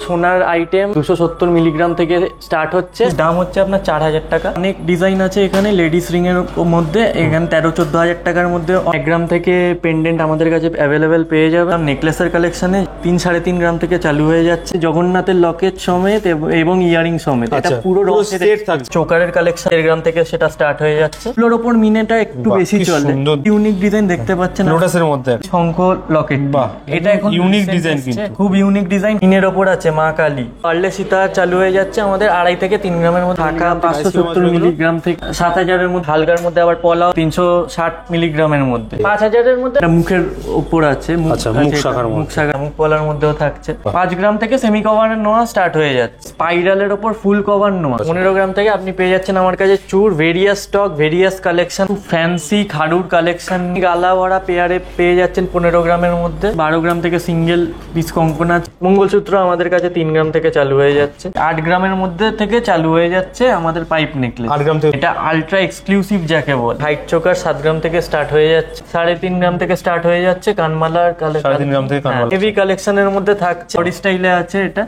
সোনার item 270 milligram থেকে start হচ্ছে, দাম হচ্ছে আপনার 4000 টাকা। অনেক ডিজাইন আছে এখানে লেডিস রিং এর মধ্যে, এখানে 13-14 হাজার টাকার মধ্যে 1 গ্রাম থেকে পেন্ডেন্ট আমাদের কাছে অ্যাভেলেবেল পেয়ে যাবে। নেকলেসের কালেকশনে 3-3.5 গ্রাম থেকে চালু হয়ে যাচ্ছে, জগন্নাথের লকেট সমেত এবং ইয়ারিং সমেত। এটা পুরো সেট থাকছে। চোকারের কালেকশন 1 গ্রাম থেকে সেটা স্টার্ট হয়ে যাচ্ছে। এগুলোর উপর মিনেটা একটু বেশি চলে। ইউনিক ডিজাইন দেখতে পাচ্ছেন লোটাসের মধ্যে শঙ্খ লকেট। বাহ, এটা এখন ইউনিক ডিজাইন, কিন্তু খুব ইউনিক ডিজাইন। মিনের ওপর আছে মা কালী। পারলে সীতাহার চালু হয়ে যাচ্ছে আমাদের 2.5 থেকে 3 গ্রামের মধ্যে। ঢাকা 570 মিলিগ্রাম থেকে 7000 এর মধ্যে। হালকার মধ্যে আবার পলাও 360 মিলিগ্রামের মধ্যে। 5000 এর মধ্যে মুখের উপর আছে, মুখ শাখা মুখ পলার মধ্যেও থাকছে। 5 গ্রাম থেকে সেমি কভারের নোয়া স্টার্ট হয়ে যাচ্ছে। স্পাইরালের ওপর ফুল কভার নোয়া 15 গ্রাম থেকে আপনি পেয়ে যাচ্ছেন আমার কাছে চূড়, various stock, various collection, fancy খাড়ুর কালেকশন। গালা ভরা পেয়ারে পেয়ে যাচ্ছেন 15 গ্রামের মধ্যে। 12 গ্রাম থেকে সিঙ্গেল পিস কঙ্কনা। মঙ্গলসূত্র আমাদের কাছে 3 গ্রাম থেকে চালু হয়ে যাচ্ছে। 8 গ্রামের মধ্যে থেকে চালু হয়ে যাচ্ছে আমাদের পাইপ নেকলেস। 8 গ্রাম থেকে এটা আলট্রা এক্সক্লুসিভ যাকে বল। হাইট চোকার 7 গ্রাম থেকে স্টার্ট হয়ে যাচ্ছে। 3.5 গ্রাম থেকে স্টার্ট হয়ে যাচ্ছে। কানমালার কালেকশন 3.5 গ্রাম থেকে কানমালা হেভি কালেকশনের মধ্যে থাকছে। বডি স্টাইলে আছে এটা।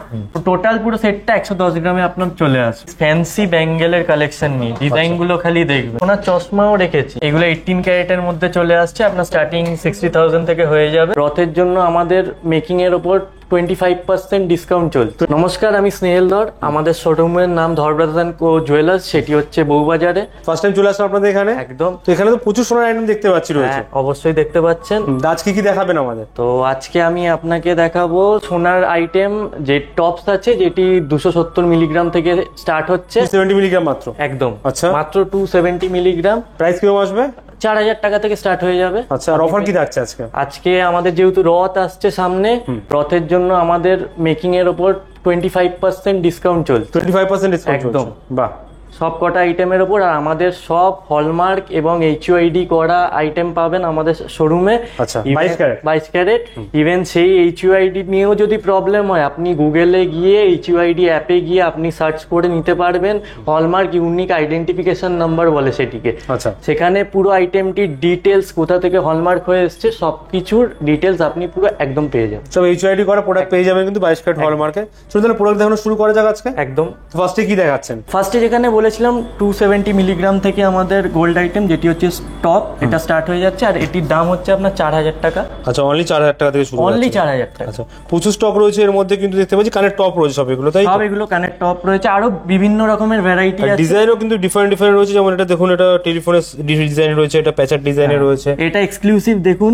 টোটাল পুরো সেটটা 110 গ্রামে আপনার চলে আসে। ফ্যান্সি ব্যাঙ্গেলের কালেকশন নিয়ে ডিজাইন গুলো খালি দেখবে। ওনার চশমাও রেখেছি, এগুলো 18 ক্যারেটের মধ্যে চলে আসছে। আপনার স্টার্টিং 60,000 থেকে হয়ে যাবে। রথের জন্য আমাদের মেকিং এর উপর 25% ডিসকাউন্ট চলছে। নমস্কার, আমি স্নেহেল ধর। আমাদের শোরুমের নাম ধর ব্রাদার্স এন্ড কো জুয়েলার্স, সেটি হচ্ছে বউবাজারে। ফার্স্ট টাইম চলে আসলাম আপনাদের এখানে। একদম। তো এখানে তো প্রচুর সোনার আইটেম দেখতে পাচ্ছি রয়েছে। অবশ্যই দেখতে পাচ্ছেন। আজকে কি দেখাবেন আমাদের? তো আজকে আমি আপনাকে দেখাবো সোনার আইটেম যে টপস আছে, যেটি 270 মিলিগ্রাম থেকে স্টার্ট হচ্ছে। 270 মিলিগ্রাম মাত্র? একদম। আচ্ছা, মাত্র 270 মিলিগ্রাম। প্রাইস কিরকম আসবে? 4000 টাকা থেকে স্টার্ট হয়ে যাবে। আচ্ছা, আর অফার কি থাকছে আজকে? আজকে আমাদের যেহেতু রথ আসছে সামনে, রথের জন্য আমাদের মেকিং এর উপর 25% ডিসকাউন্ট চলছে। 25% ডিসকাউন্ট? একদম। বাহ, সব কটা আইটেমের উপর। আর আমাদের সব হলমার্ক এবং HUID করা আইটেম পাবেন আমাদের শোরুমে। আচ্ছা, 22 ক্যারেট। ইভেন সেই HUID নিয়েও যদি প্রবলেম হয়, আপনি গুগলে গিয়ে HUID অ্যাপে গিয়ে আপনি সার্চ করে নিতে পারবেন। হলমার্ক ইউনিক আইডেন্টিফিকেশন নাম্বার বলে সেটিকে। আচ্ছা, সেখানে পুরো আইটেমটির ডিটেলস, কোথা থেকে হলমার্ক হয়ে এসছে, সবকিছুর ডিটেলস আপনি পুরো একদম পেয়ে যাবেন। সব HUID করা প্রোডাক্ট পেয়ে যাবেন কিন্তু 22 ক্যারেট হলমার্কে। শুধু তাহলে প্রোডাক্ট দেখানো শুরু করা যাক আজকে। একদম। ফার্স্টে কি দেখাচ্ছেন? ফার্স্টে যেখানে বলেছিলাম 270 মিলিগ্রাম থেকে আমাদের গোল্ড আইটেম, যেটি হচ্ছে টপ, এটা স্টার্ট হয়ে যাচ্ছে। আর এটির দাম হচ্ছে আপনার 4000 টাকা। আচ্ছা, অনলি 4000 টাকা থেকে শুরু? অনলি 4000 টাকা। আচ্ছা, প্রচুর স্টক রয়েছে এর মধ্যে, কিন্তু দেখতে পাচ্ছি কানের টপ রয়েছে সব এগুলো, তাই? সব এগুলো কানের টপ রয়েছে, আরো বিভিন্ন রকমের ভ্যারাইটি আছে। ডিজাইনও কিন্তু ডিফারেন্ট রয়েছে, যেমন এটা দেখুন, এটা টেলিফোনের ডিজাইন রয়েছে, এটা প্যাচার ডিজাইনে রয়েছে। এটা এক্সক্লুসিভ দেখুন,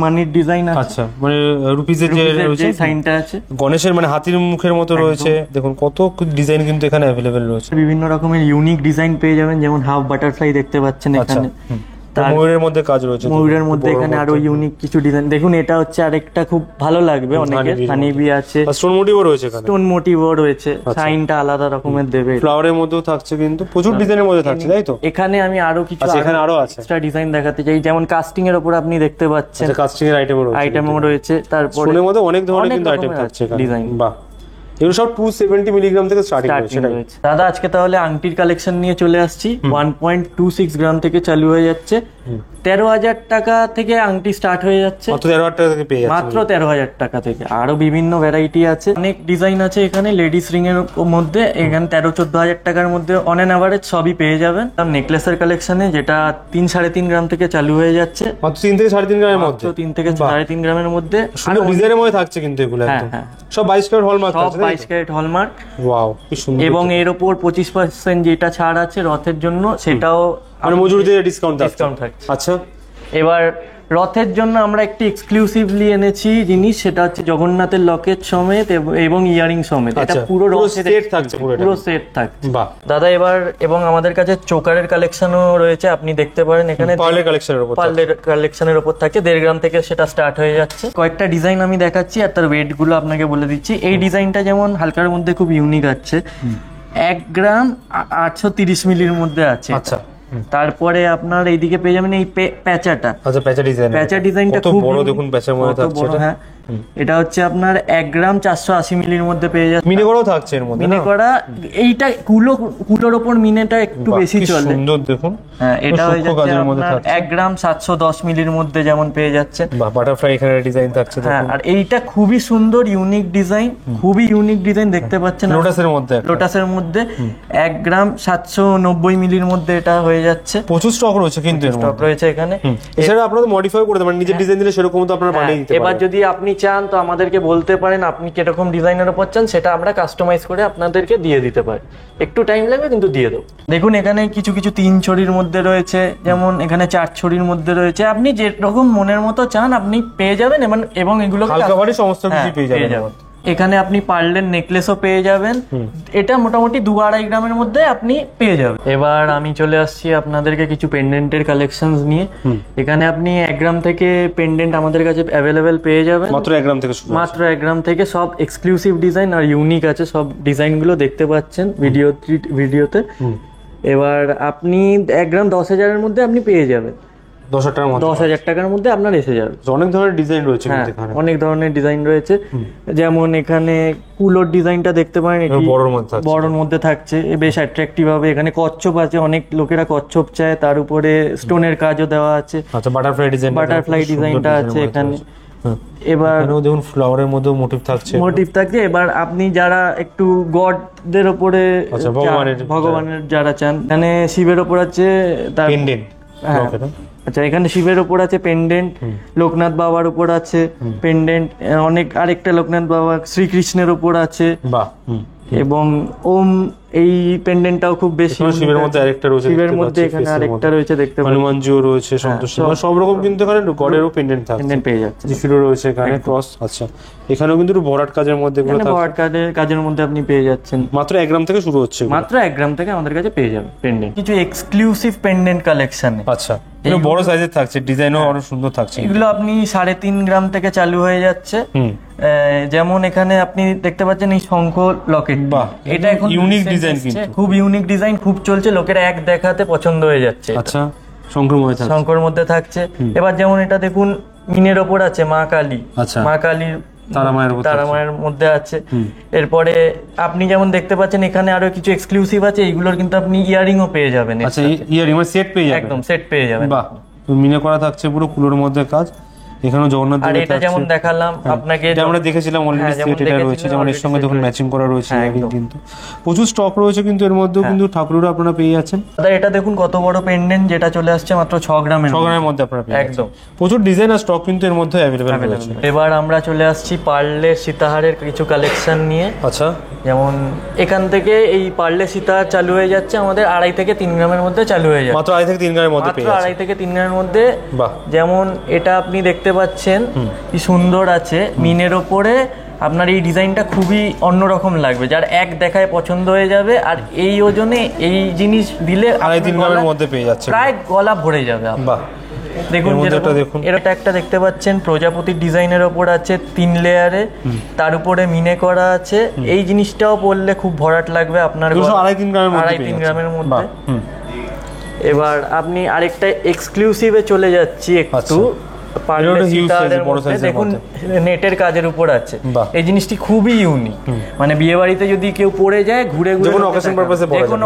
মানির ডিজাইন আছে। আচ্ছা, মানে রুপিজের যে সাইনটা আছে, গণেশের মানে হাতির মুখের মতো রয়েছে। দেখুন কত ডিজাইন কিন্তু এখানে अवेलेबल রয়েছে। বিভিন্ন রকমের ইউনিক ডিজাইন পেয়ে যাবেন, যেমন হাফ বাটারফ্লাই দেখতে পাচ্ছেন এখানে। ময়ূরের মধ্যে কাজ রয়েছে, ময়ূরের মধ্যে এখানে আরো ইউনিক কিছু ডিজাইন দেখুন। এটা হচ্ছে আরেকটা খুব ভালো লাগবে অনেকের, হানিবি আছে, স্টোন মোটিভও রয়েছে এখানে। স্টোন মোটিভও রয়েছে, সাইনটা আলাদা রকমের দেবে। ফ্লাওয়ারের মধ্যেও থাকছে, কিন্তু প্রচুর ডিজাইনের মধ্যে থাকছে, তাই তো? এখানে আমি আরো কিছু এখানে আরো আছে এক্সট্রা ডিজাইন দেখাতে চাই, যেমন কাস্টিং এর উপর আপনি দেখতে পাচ্ছেন। কাস্টিং এর আইটেমও রয়েছে। তারপর স্টোনের মধ্যে অনেক ধরনের কিন্তু আইটেম থাকছে ডিজাইন। বাহ, এগুলো সব 270 মিলিগ্রাম থেকে স্টার্টিং হয়েছে। দাদা আজকে তাহলে আংটির কালেকশন নিয়ে চলে আসছি। 1.26 গ্রাম থেকে চালু হয়ে যাচ্ছে। 13,000 টাকা থেকে আংটি স্টার্ট হয়ে যাচ্ছে। মাত্র 13,000 টাকা থেকে পেয়ে যাচ্ছে। মাত্র 13,000 টাকা থেকে। আরো বিভিন্ন ভ্যারাইটি আছে, অনেক ডিজাইন আছে এখানে লেডিস রিং এর মধ্যে। এখানে 13-14 টাকার মধ্যে অন এন অ্যাভারেজ সবই পেয়ে যাবেন। নেকলেসের কালেকশনে যেটা 3-3.5 গ্রাম থেকে চালু হয়ে যাচ্ছে। মাত্র 3 থেকে 3.5 গ্রামের মধ্যে। 3 থেকে 3.5 গ্রামের মধ্যে সুন্দর ডিজাইনের মধ্যে থাকছে কিন্তু এগুলো একদম। সব 22 ক্যারেট হলমার্ক আছে। 22 ক্যারেট হলমার্ক। ওয়াও, কি সুন্দর। এবং এর উপর 25% যেটা ছাড় আছে রথের জন্য, সেটাও মানে মজুরিতে ডিসকাউন্ট থাকছে। আচ্ছা, এবার রথের জন্য আমরা একটি এক্সক্লুসিভলি এনেছি জিনিস, সেটা হচ্ছে জগন্নাথের লকেট সমেত এবং ইয়ারিং সমেত। এটা পুরো সেট থাকছে, পুরো সেট থাকছে। বাহ দাদা, এবার এবং আমাদের কাছে চোকারের কালেকশনও রয়েছে, আপনি দেখতে পারেন এখানে। পার্লের কালেকশনের উপর থাকে 1.5 গ্রাম থেকে সেটা স্টার্ট হয়ে যাচ্ছে। কয়েকটা ডিজাইন আমি দেখাচ্ছি আর তার ওয়েট গুলো আপনাকে বলে দিচ্ছি। এই ডিজাইনটা যেমন হালকার মধ্যে খুব ইউনিক আছে, 1 গ্রাম 830 মিলির মধ্যে আছে। আচ্ছা, তারপরে আপনার এইদিকে পেয়ে যাবেন এই প্যাচাটা। আচ্ছা, প্যাচা ডিজাইনটা খুব বড়, দেখুন প্যাচার মধ্যে থাকছে। হ্যাঁ, এটা হচ্ছে আপনার 1 গ্রাম 480 মিলির মধ্যে পেয়ে যাচ্ছে। মিনে করাও থাকছে এর মধ্যে, মিনে করা এইটা কুলোর ওপর মিনেটা একটু বেশি চলে। সুন্দর দেখুন। হ্যাঁ, এটা হয়ে যাচ্ছে আপনার 1 গ্রাম 710 মিলির মধ্যে যেমন পেয়ে যাচ্ছেন। বাটারফ্লাই এখানে ডিজাইন থাকছে। হ্যাঁ, আর এইটা খুবই সুন্দর ইউনিক ডিজাইন, খুবই ইউনিক ডিজাইন দেখতে পাচ্ছেন লোটাসের মধ্যে 1 গ্রাম 790 মিলির মধ্যে এটা হয়ে যাচ্ছে। প্রচুর স্টক রয়েছে, কিন্তু স্টক রয়েছে এখানে। এছাড়া আপনারা মডিফাই করে দেবেন, নিজের ডিজাইন দিলে সেরকম তো আপনারা বানিয়ে দিতে পারেন। এবার যদি আপনি চান তো আমাদেরকে বলতে পারেন আপনি কিরকম ডিজাইনের উপর চান, সেটা আমরা কাস্টমাইজ করে আপনাদেরকে দিয়ে দিতে পারি। একটু টাইম লাগবে কিন্তু দিয়ে দেবো। দেখুন এখানে কিছু কিছু 3 ছড়ির মধ্যে রয়েছে, যেমন এখানে 4 ছড়ির মধ্যে রয়েছে। আপনি যেরকম মনের মতো চান আপনি পেয়ে যাবেন, এবং এগুলো হালকা ভারী সমস্ত কিছু পেয়ে যাবেন। এখানে আপনি পার্লের নেকলেসও পেয়ে যাবেন। এটা মোটামুটি 2-2.5 গ্রামের মধ্যে আপনি পেয়ে যাবেন। এবার আমি চলে আসছি আপনাদেরকে কিছু পেন্ডেন্টের কালেকশনস নিয়ে। এখানে আপনি 1 গ্রাম থেকে পেন্ডেন্ট আমাদের কাছে অ্যাভেলেবেল পেয়ে যাবেন। মাত্র 1 গ্রাম থেকে মাত্র 1 গ্রাম থেকে সব এক্সক্লুসিভ ডিজাইন আর ইউনিক আছে। সব ডিজাইনগুলো দেখতে পাচ্ছেন ভিডিওতে। এবার আপনি 1 গ্রাম 10,000-এর মধ্যে আপনি পেয়ে যাবেন। 10,000 টাকার মধ্যে আপনার এসে যাবে। অনেক ধরনের ডিজাইন রয়েছে, অনেক ধরনের ডিজাইন রয়েছে। যেমন এখানে কুলোর ডিজাইনটা দেখতে পারেন, বড়র মধ্যে থাকছে, বেশ অ্যাট্রাকটিভ হবে। এখানে কচ্ছপ আছে, অনেক লোকেরা কচ্ছপ চায়, তার উপরে স্টোনের কাজও দেওয়া আছে। আচ্ছা, বাটারফ্লাই ডিজাইনটা আছে এখানে। এবার দেখুন ফ্লাওয়ারের মধ্যে মোটিভ থাকছে। এবার আপনি যারা একটু গডদের উপরে, ভগবানের যারা চান, এখানে শিবের ওপর আছে তার পেন্ডেন্ট। আচ্ছা, এখানে শিবের উপর আছে পেন্ডেন্ট, লোকনাথ বাবার উপর আছে পেন্ডেন্ট, আরেকটা লোকনাথ বাবা শ্রীকৃষ্ণের উপর আছে, এবং ওম এই পেন্ডেন্টটাও খুব বেশি। শিবের মধ্যে আরেকটা রয়েছে, শিবের মধ্যে এখানে আরেকটা রয়েছে দেখতে পাচ্ছেন। হনুমানজিও রয়েছে, সন্তোষী, সব রকম কিন্তু এখানে গডেরও পেন্ডেন্ট থাকছে, পেন্ডেন্ট পেয়ে যাচ্ছে। জিফিরও রয়েছে এখানে, ক্রস। আচ্ছা, এখানেও কিন্তু ভরাট কাজের মধ্যে কাজের মধ্যে আপনি পেয়ে যাচ্ছেন। মাত্র 1 গ্রাম থেকে শুরু হচ্ছে, মাত্র 1 গ্রাম থেকে আমাদের কাছে পেয়ে যাবেন পেন্ডেন্ট। কিছু এক্সক্লুসিভ পেন্ডেন্ট কালেকশন। আচ্ছা, বড় সাইজের থাকছে, ডিজাইনও অনেক সুন্দর থাকছে। এগুলো আপনি 3.5 গ্রাম থেকে চালু হয়ে যাচ্ছে। যেমন এখানে আপনি দেখতে পাচ্ছেন এই শঙ্খ লকেট, এটা এখন ইউনিক ডিজাইন, কিন্তু খুব ইউনিক ডিজাইন, খুব চলছে, লোকেরা এক দেখাতে পছন্দ হয়ে যাচ্ছে। আচ্ছা, শঙ্কর মধ্যে থাকছে। এবার যেমন এটা দেখুন মিনের ওপর আছে মা কালী, মা কালীর তারা মায়ের মধ্যে আছে। এরপরে আপনি যেমন দেখতে পাচ্ছেন এখানে আরো কিছু এক্সক্লুসিভ আছে, এইগুলোর কিন্তু আপনি ইয়ারিংও পেয়ে যাবেন। আচ্ছা, ইয়ারিং সেট পেয়ে যাবেন, একদম সেট পেয়ে যাবেন। বাহ, মিনে করা থাকছে পুরো কুলোর মধ্যে কাজ। এখানেও জগন্নাথ দেবের, আর এটা যেমন দেখালাম আপনাকে, এটা আমরা দেখেছিলাম অলরেডি, সেট এটা রয়েছে, যেমন এর সঙ্গে দেখুন ম্যাচিং করা রয়েছে। কিন্তু প্রচুর স্টক রয়েছে, কিন্তু এর মধ্যেও কিন্তু ঠাকুরেরও আপনারা পেয়ে যাচ্ছেন। এটা দেখুন কত বড় পেন্ডেন্ট, যেটা চলে আসছে মাত্র 6 গ্রামের মধ্যে আপনারা পেয়ে যাচ্ছেন। একদম প্রচুর ডিজাইন আর স্টক কিন্তু এর মধ্যে অ্যাভেলেবল রয়েছে। এবার আমরা চলে আসছি পার্লের সীতাহারের কিছু কালেকশন নিয়ে। আচ্ছা, যেমন এখান থেকে এই পার্লের সীতাহার চালু হয়ে যাচ্ছে আমাদের 2.5 থেকে 3 গ্রামের মধ্যে চালু হয়ে যাচ্ছে। মাত্র 2.5 থেকে 3 গ্রামের মধ্যে পেয়ে যাচ্ছেন। 2.5 থেকে 3 গ্রামের মধ্যে। যেমন এটা আপনি দেখতে পাচ্ছেন কি সুন্দর আছে, মিনের ওপরে আপনার এই ডিজাইনটা খুবই অন্যরকম লাগবে, যার এক দেখায় পছন্দ হয়ে যাবে। আর এই ওজনে এই জিনিস দিলে 2.5-3 গ্রামের মধ্যে পেয়ে যাচ্ছে, প্রায় গলা ভরে যাবে। দেখুন এটা একটা দেখতে পাচ্ছেন প্রজাপতির ডিজাইনের ওপর আছে 3 লেয়ারে, তার উপরে মিনে করা আছে। এই জিনিসটাও পরলে খুব ভরাট লাগবে আপনার, 2.5-3 গ্রামের মধ্যে। এবার আপনি আরেকটা এক্সক্লুসিভে চলে যাচ্ছি একটু। দেখুন নেটের কাজের উপর আছে, এই জিনিসটি খুবই ইউনিক। মানে বিয়ে বাড়িতে যদি কেউ পরে যায়, ঘুরে ঘুরে কোনো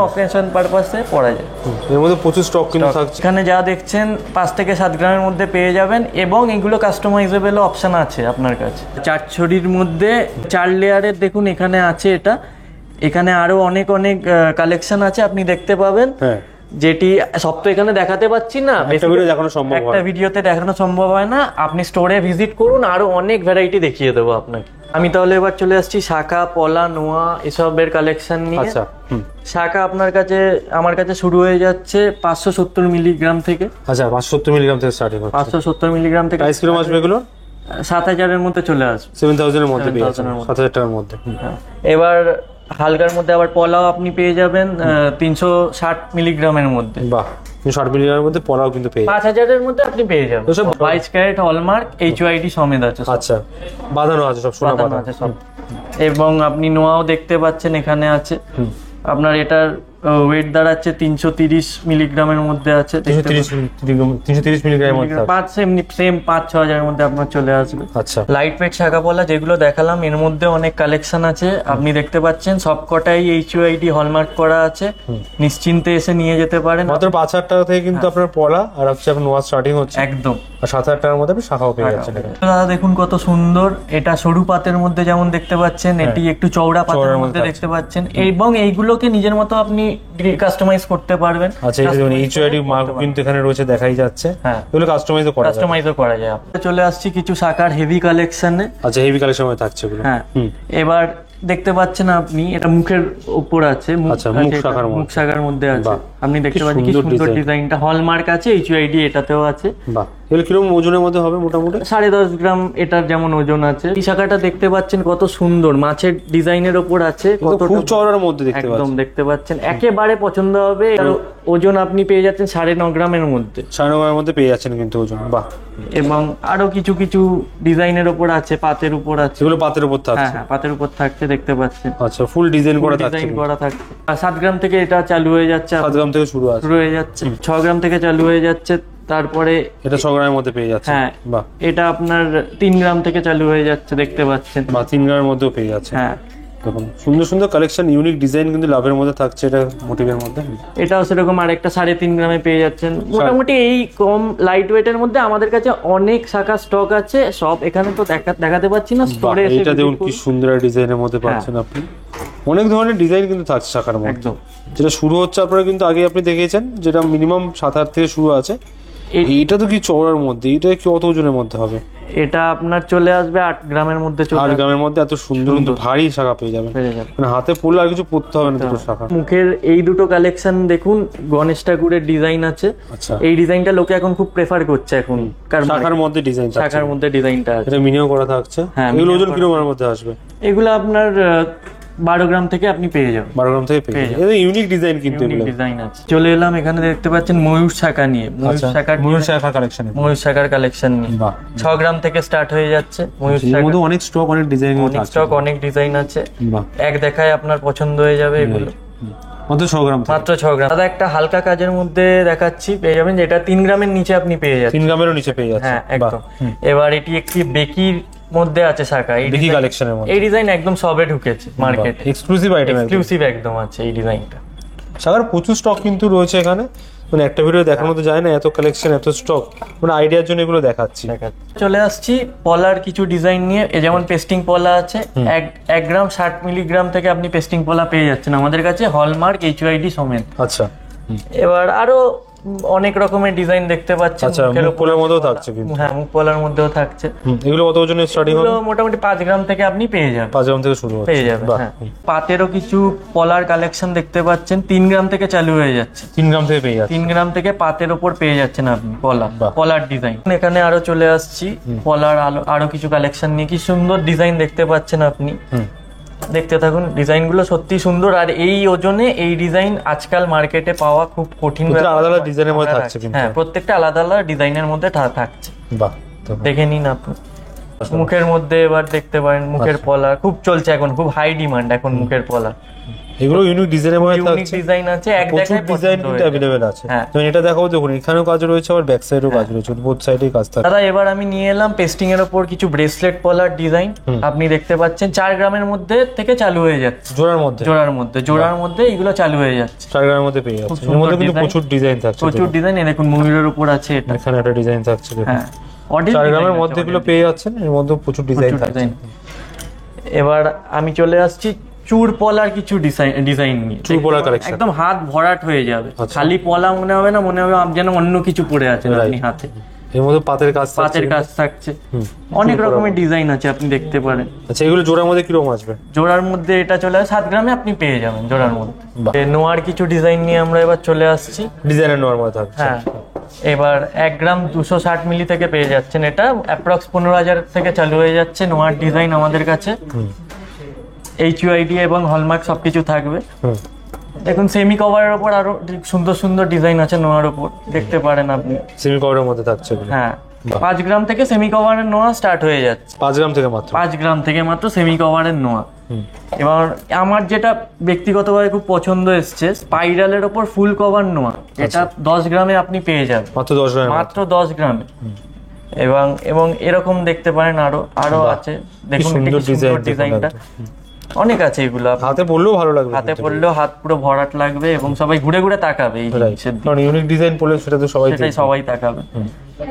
অকেশন পারপাসে পরা যায়। এর মধ্যে প্রচুর স্টক কিন্তু থাকছে। এখানে যা দেখছেন 5 থেকে 7 গ্রামের মধ্যে পেয়ে যাবেন, এবং এগুলো কাস্টমাইজেবল অপশন আছে আপনার কাছে। 4 ছড়ির মধ্যে 4 লেয়ারের দেখুন এখানে আছে এটা। এখানে আরো অনেক কালেকশন আছে, আপনি দেখতে পাবেন। যেটি সব তো এখানে দেখাতে পাচ্ছি না, একটা ভিডিওতে দেখানো সম্ভব হয় না। আপনি স্টোরে ভিজিট করুন, আরো অনেক ভ্যারাইটি দেখিয়ে দেবো আপনাকে। আমি তাহলে এবার চলে আসছি শাখা, পলা, নোয়া এসবের কালেকশন নিয়ে। শাখা আমার কাছে শুরু হয়ে যাচ্ছে 570 মিলিগ্রাম থেকে। আচ্ছা, 570 মিলিগ্রাম থেকে স্টার্টিং হচ্ছে। 570 মিলিগ্রাম থেকে। প্রাইস কিরকম আসবে এগুলো? 7,000-এর মধ্যে চলে আসবে, 7,000-এর মধ্যে পেয়ে যাবেন, 7,000 টাকার মধ্যে। এবার হালকার মধ্যে আবার পলাও আপনি পেয়ে যাবেন 360 মিলিগ্রামের মধ্যে। বাহ, 60 মিলিগ্রামের মধ্যে পলাও কিন্তু পেয়ে 5,000-এর মধ্যে আপনি পেয়ে যাবেন। 22 ক্যারেট হলমার্ক, HYD সমেত আছে। আচ্ছা, বাঁধানো আছে, সব সোনা বাঁধানো আছে সব। এবং আপনি নোয়াও দেখতে পাচ্ছেন এখানে আছে। আপনার এটার ওয়েট দাঁড়াচ্ছে 330 মিলিগ্রামের মধ্যে আছে। 330 মিলিগ্রামের মধ্যে সেম 5-6 হাজারের মধ্যে আপনার চলে আসবে। আচ্ছা, লাইট ওয়েট শাখা পলা যেগুলো দেখালাম এর মধ্যে অনেক কালেকশন আছে, আপনি দেখতে পাচ্ছেন সবকটাই HUID হলমার্ক করা আছে, নিশ্চিন্তে এসে নিয়ে যেতে পারেন। মাত্র 5,000 টাকা থেকে কিন্তু আপনার পলা আর হচ্ছে আপনার নোয়া স্টার্টিং হচ্ছে একদম, আর 7,000 টাকার মধ্যে আপনি শাখাও পেয়ে যাচ্ছেন। দাদা দেখুন কত সুন্দর, এটা সরু পাতের মধ্যে যেমন দেখতে পাচ্ছেন, এটি একটু চওড়া পাতের মধ্যে দেখতে পাচ্ছেন, এবং এইগুলোকে নিজের মতো আপনি কাস্টমাইজ করতে পারবেন। আচ্ছা, এই যে HUID মার্ক কিন্তু এখানে রয়েছে, দেখাই যাচ্ছে। হ্যাঁ, এগুলো কাস্টমাইজও করা যায়। আমরা চলে আসছি কিছু শাখার হেভি কালেকশনে। আচ্ছা, হেভি কালেকশন থাকছে এগুলো। হ্যাঁ, এবার দেখতে পাচ্ছেন আপনি, এটা মুখের উপর আছে, মুখ শাখার মধ্যে আছে। আপনি দেখতে পাচ্ছেন কি সুন্দর ডিজাইনটা, হলমার্ক আছে, HUID এটাতেও আছে। বাহ, এগুলো কিরকম ওজনের মধ্যে হবে? মোটামুটি 10.5 গ্রাম এটার যেমন ওজন আছে। এই শাখাটা দেখতে পাচ্ছেন কত সুন্দর, মাছের ডিজাইনের উপর আছে, খুব চওড়ার মধ্যে একদম দেখতে পাচ্ছেন, একেবারে পছন্দ হবে। আর ওজন আপনি পেয়ে যাচ্ছেন 9.5 গ্রামের মধ্যে, 9.5 গ্রামের মধ্যে পেয়ে যাচ্ছেন কিন্তু ওজন। বাহ, এবং আরো কিছু কিছু ডিজাইনের উপর আছে, পাতের উপর আছে। এগুলো পাতের উপর থাকছে? হ্যাঁ, পাতের উপর থাকছে, দেখতে পাচ্ছেন। আচ্ছা, ফুল ডিজাইন করা থাকছে। 7 গ্রাম থেকে এটা চালু হয়ে যাচ্ছে, 7 গ্রাম থেকে শুরু হয়ে যাচ্ছে, 6 গ্রাম থেকে চালু হয়ে যাচ্ছে, তারপরে এটা 6 গ্রামের মধ্যে পেয়ে যাচ্ছে। হ্যাঁ, বাহ, এটা আপনার 3 গ্রাম থেকে চালু হয়ে যাচ্ছে, দেখতে পাচ্ছেন। বা 3 গ্রামের মধ্যেও পেয়ে যাচ্ছে। হ্যাঁ, দেখুন সুন্দর সুন্দর কালেকশন, ইউনিক ডিজাইন কিন্তু লাভের মধ্যে থাকছে, এটা মোটিভের মধ্যে। এটাও সেরকম আরেকটা 3.5 গ্রামে পেয়ে যাচ্ছেন। মোটামুটি এই কম লাইট ওয়েটের মধ্যে আমাদের কাছে অনেক শাখা স্টক আছে, সব এখানে তো দেখাতে পাচ্ছি না, স্টোরে এসে এটা দেখুন কি সুন্দর ডিজাইনের মধ্যে পাচ্ছেন আপনি। অনেক ধরনের ডিজাইন কিন্তু থাকছে শাখার মধ্যে। একদম, যেটা শুরু হচ্ছে আপনারা কিন্তু আগে আপনি দেখিয়েছেন, যেটা মিনিমাম 7,000 থেকে শুরু আছে। এইটা তো কি চওড়ার মধ্যে, এটা কি কত ওজনের মধ্যে হবে? এটা আপনার চলে আসবে 8 গ্রামের মধ্যে। 8 গ্রামের মধ্যে এত সুন্দর কিন্তু ভারী শাখা পেয়ে যাবেন, মানে হাতে পড়লে আর কিছু পড়তে হবে না। দুটো শাখা মুখের এই দুটো কালেকশন দেখুন, গণেশ ঠাকুরের ডিজাইন আছে। আচ্ছা, এই ডিজাইনটা লোকে এখন খুব প্রেফার করছে এখন, কারণ শাখার মধ্যে ডিজাইন, শাখার মধ্যে ডিজাইনটা আছে, এটা মিনিমাম করা থাকছে। এগুলো ওজন কিরকমের মধ্যে আসবে? এগুলো আপনার 12 গ্রাম থেকে আপনি পেয়ে যাবেন। 12 গ্রাম থেকে পেয়ে যাবেন। এটা ইউনিক ডিজাইন কিন্তু এগুলো ডিজাইন আছে। চলে এলাম এখানে, দেখতে পাচ্ছেন ময়ূর শাখা নিয়ে, ময়ূর শাখার কালেকশন নিয়ে 6 গ্রাম থেকে স্টার্ট হয়ে যাচ্ছে। ময়ূর শাখার মধ্যে অনেক স্টক, অনেক ডিজাইন, অনেক ডিজাইন আছে। এক দেখায় আপনার পছন্দ হয়ে যাবে এগুলো। মাত্র 6 গ্রাম। দাদা একটা হালকা কাজের মধ্যে দেখাচ্ছি, পেয়ে যাবেন, যেটা 3 গ্রামের নিচে আপনি পেয়ে যাচ্ছেন। 3 গ্রামেরও নিচে পেয়ে যাচ্ছেন। হ্যাঁ, একদম। এবার এটি একটি বেকির মধ্যে আছে শাখা, এই কালেকশনের মধ্যে। এই ডিজাইন একদম সবে ঢুকেছে মার্কেটে, এক্সক্লুসিভ আইটেম, এক্সক্লুসিভ একদম আছে এই ডিজাইনটা। শাখার প্রচুর স্টক কিন্তু রয়েছে এখানে, মানে একটা ভিডিও দেখানো তো যায় না, এত কালেকশন, এত স্টক, মানে আইডিয়ার জন্য এগুলো দেখাচ্ছি। চলে আসছি পলার কিছু ডিজাইন নিয়ে। যেমন পেস্টিং পলা আছে, 1 গ্রাম 60 মিলিগ্রাম থেকে আপনি পেস্টিং পলা পেয়ে যাচ্ছেন আমাদের কাছে, হলমার্ক HUID সমেত। আচ্ছা, এবার আরো অনেক রকমের ডিজাইন দেখতে পাচ্ছেন। আচ্ছা, মুখ পলার মধ্যেও থাকছে কিন্তু। হ্যাঁ, মুখ পলার মধ্যেও থাকছে। এগুলো কত ওজনের স্টার্টিং হবে? মোটামুটি 5 গ্রাম থেকে আপনি পেয়ে যাবেন। 5 গ্রাম থেকে শুরু পেয়ে যাবেন। হ্যাঁ, পাতেরও কিছু পলার কালেকশন দেখতে পাচ্ছেন, 3 গ্রাম থেকে চালু হয়ে যাচ্ছে। 3 গ্রাম থেকে পেয়ে যাচ্ছে। 3 গ্রাম থেকে পাতের উপর পেয়ে যাচ্ছেন আপনি পলার ডিজাইন। এখানে আরো চলে আসছি পলার আরো কিছু কালেকশন নিয়ে, কি সুন্দর ডিজাইন দেখতে পাচ্ছেন আপনি। দেখতে থাকুন, ডিজাইন গুলো সত্যি সুন্দর, আর এই ওজনে এই ডিজাইন আজকাল মার্কেটে পাওয়া খুব কঠিন। আলাদা আলাদা ডিজাইনের মধ্যে থাকছে কিন্তু। হ্যাঁ, প্রত্যেকটা আলাদা আলাদা ডিজাইনের মধ্যে থাকছে। বাহ, দেখে নিন আপনি। মুখের মধ্যে এবার দেখতে পারেন, মুখের পলা খুব চলছে এখন, খুব হাই ডিমান্ড এখন মুখের পলা। এগুলো ইউনিক ডিজাইনের মধ্যে থাকছে, ইউনিক ডিজাইন আছে, এক প্রচুর ডিজাইন কিন্তু अवेलेबल আছে। তো এটা দেখাও, দেখুন এখানেও কাজ রয়েছে, আর ব্যাক সাইডেও কাজ রয়েছে, বোথ সাইডেই কাজ থাকে। দাদা এবার আমি নিয়ে এলাম পেস্টিং এর উপর কিছু ব্রেসলেট পলার ডিজাইন। আপনি দেখতে পাচ্ছেন 4 গ্রামের মধ্যে থেকে চালু হয়ে যাচ্ছে, জোড়ার মধ্যে এগুলো চালু হয়ে যাচ্ছে। 4 গ্রামের মধ্যে পেয়ে যাচ্ছে। এর মধ্যে কিন্তু প্রচুর ডিজাইন থাকছে, প্রচুর ডিজাইন। এই দেখুন ময়ূরের উপর আছে, এটা এখানে একটা ডিজাইন থাকছে। হ্যাঁ, 4 গ্রামের মধ্যে এগুলো পেয়ে যাচ্ছেন, এর মধ্যে প্রচুর ডিজাইন থাকছে। এবার আমি চলে আসছি চুর পলার কিছু ডিজাইন নিয়ে। চুর পলার কালেকশন একদম হাত ভরাট হয়ে যাবে, খালি পলা মনে হবে না, মনে হবে যেন অন্য কিছু পরে আছে আপনি হাতে। এর মধ্যে পাতের কাজ থাকছে, অনেক রকমের ডিজাইন আছে, আপনি দেখতে পারেন। আচ্ছা, এগুলো জোড়ার মধ্যে কিরকম আসবে? জোড়ার মধ্যে এটা চলে আসে 7 গ্রামে আপনি পেয়ে যাবেন জোড়ার মধ্যে। নোয়ার কিছু ডিজাইন নিয়ে আমরা এবার চলে আসছি, ডিজাইনের নোয়ার মধ্যে থাকছে। হ্যাঁ, এবার 1 গ্রাম 260 মিলি থেকে পেয়ে যাচ্ছেন, এটা অ্যাপ্রক্স 15,000 থেকে চালু হয়ে যাচ্ছে। নোয়ার ডিজাইন আমাদের কাছে HUID এবং হলমার্ক সবকিছু থাকবে। দেখুন সেমি কভারের উপর আরো সুন্দর সুন্দর ডিজাইন আছে নোয়ার উপর, দেখতে পারেন আপনি। সেমি কভারের মধ্যে থাকছে। হ্যাঁ, 5 গ্রাম থেকে সেমি কভারের নোয়া স্টার্ট হয়ে যাচ্ছে। 5 গ্রাম থেকে মাত্র 5 গ্রাম থেকে মাত্র সেমি কভারের নোয়া। এবার আমার যেটা ব্যক্তিগতভাবে খুব পছন্দ এসছে স্পাইরালের ওপর ফুল কভার নোয়া, এটা 10 গ্রামে আপনি পেয়ে যাবেন, মাত্র 10 গ্রামে। এবং এরকম দেখতে পারেন আরো আছে, দেখুন ডিজাইনটা অনেক আছে, এগুলো হাতে পড়লেও ভালো লাগবে, হাতে পড়লেও হাত পুরো ভরাট লাগবে এবং সবাই ঘুরে ঘুরে তাকাবে এই জিনিসের, কারণ ইউনিক ডিজাইন পড়লে সেটা তো সবাই তাকাবে।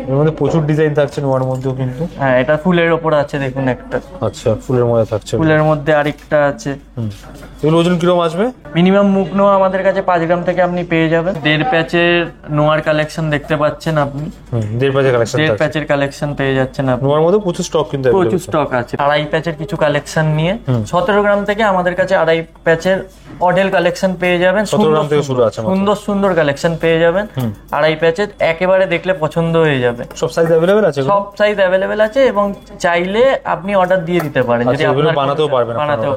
এর মধ্যে প্রচুর ডিজাইন থাকছে নোয়ার মধ্যেও কিন্তু। হ্যাঁ, এটা ফুলের ওপর আছে, দেখুন একটা। আচ্ছা, ফুলের মধ্যে থাকছে, ফুলের মধ্যে আরেকটা আছে। এগুলো ওজন কিরকম আসবে? মিনিমাম মুখ নোয়া আমাদের কাছে 5 গ্রাম থেকে আপনি পেয়ে যাবেন। 1.5 প্যাচের নোয়ার কালেকশন দেখতে পাচ্ছেন আপনি, 1.5 প্যাচের কালেকশন পেয়ে যাচ্ছেন আপনি। নোয়ার মধ্যে প্রচুর স্টক কিন্তু প্রচুর স্টক আছে। 2.5 প্যাচের কিছু কালেকশন নিয়ে 17 গ্রাম থেকে আমাদের কাছে 2.5 প্যাচের মডেল কালেকশন পেয়ে যাবেন। সুন্দর সুন্দর কালেকশন পেয়ে যাবেন 2.5 প্যাচের, একেবারে দেখলে পছন্দ হয়ে যাবে। সব সাইজ अवेलेबल আছে, সব সাইজ अवेलेबल আছে এবং চাইলে আপনি অর্ডার দিয়ে দিতে পারেন, যদি আপনি বানাতেও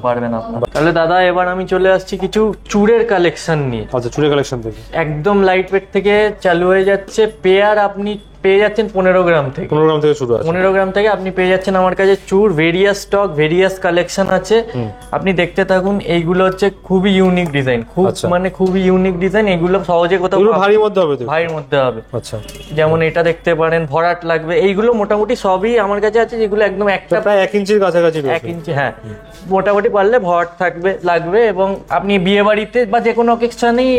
পারবেন আপনি। তাহলে দাদা এবার আমি চলে আসছি কিছু চূড়ের কালেকশন নিয়ে। আচ্ছা, চূড়ের কালেকশন থেকে একদম লাইট ওয়েট থেকে চালু হয়ে যাচ্ছে। পেয়ার আপনি পেয়ে যাচ্ছেন 15 গ্রাম থেকে, 15 গ্রাম থেকে শুরু আছে। 15 গ্রাম থেকে আপনি পেয়ে যাচ্ছেন আমার কাছে চূড়। ভেরিয়াস স্টক, ভেরিয়াস কালেকশন আছে, আপনি দেখতে থাকুন। এইগুলো হচ্ছে খুবই ইউনিক ডিজাইন, খুবই ইউনিক ডিজাইন। এগুলো সহজে কোথাও ভারীর মধ্যে হবে, ভারীর মধ্যে হবে। আচ্ছা, যেমন এটা দেখতে পারেন, ভরাট লাগবে। এইগুলো মোটামুটি সবই আমার কাছে আছে, যেগুলো একদম একটা প্রায় 1 ইঞ্চির কাছাকাছি, 1 ইঞ্চি, হ্যাঁ মোটামুটি পারলে ভরাট লাগবে। এবং আপনি বিয়ে বাড়িতে বা যে কোনো অকেশনেই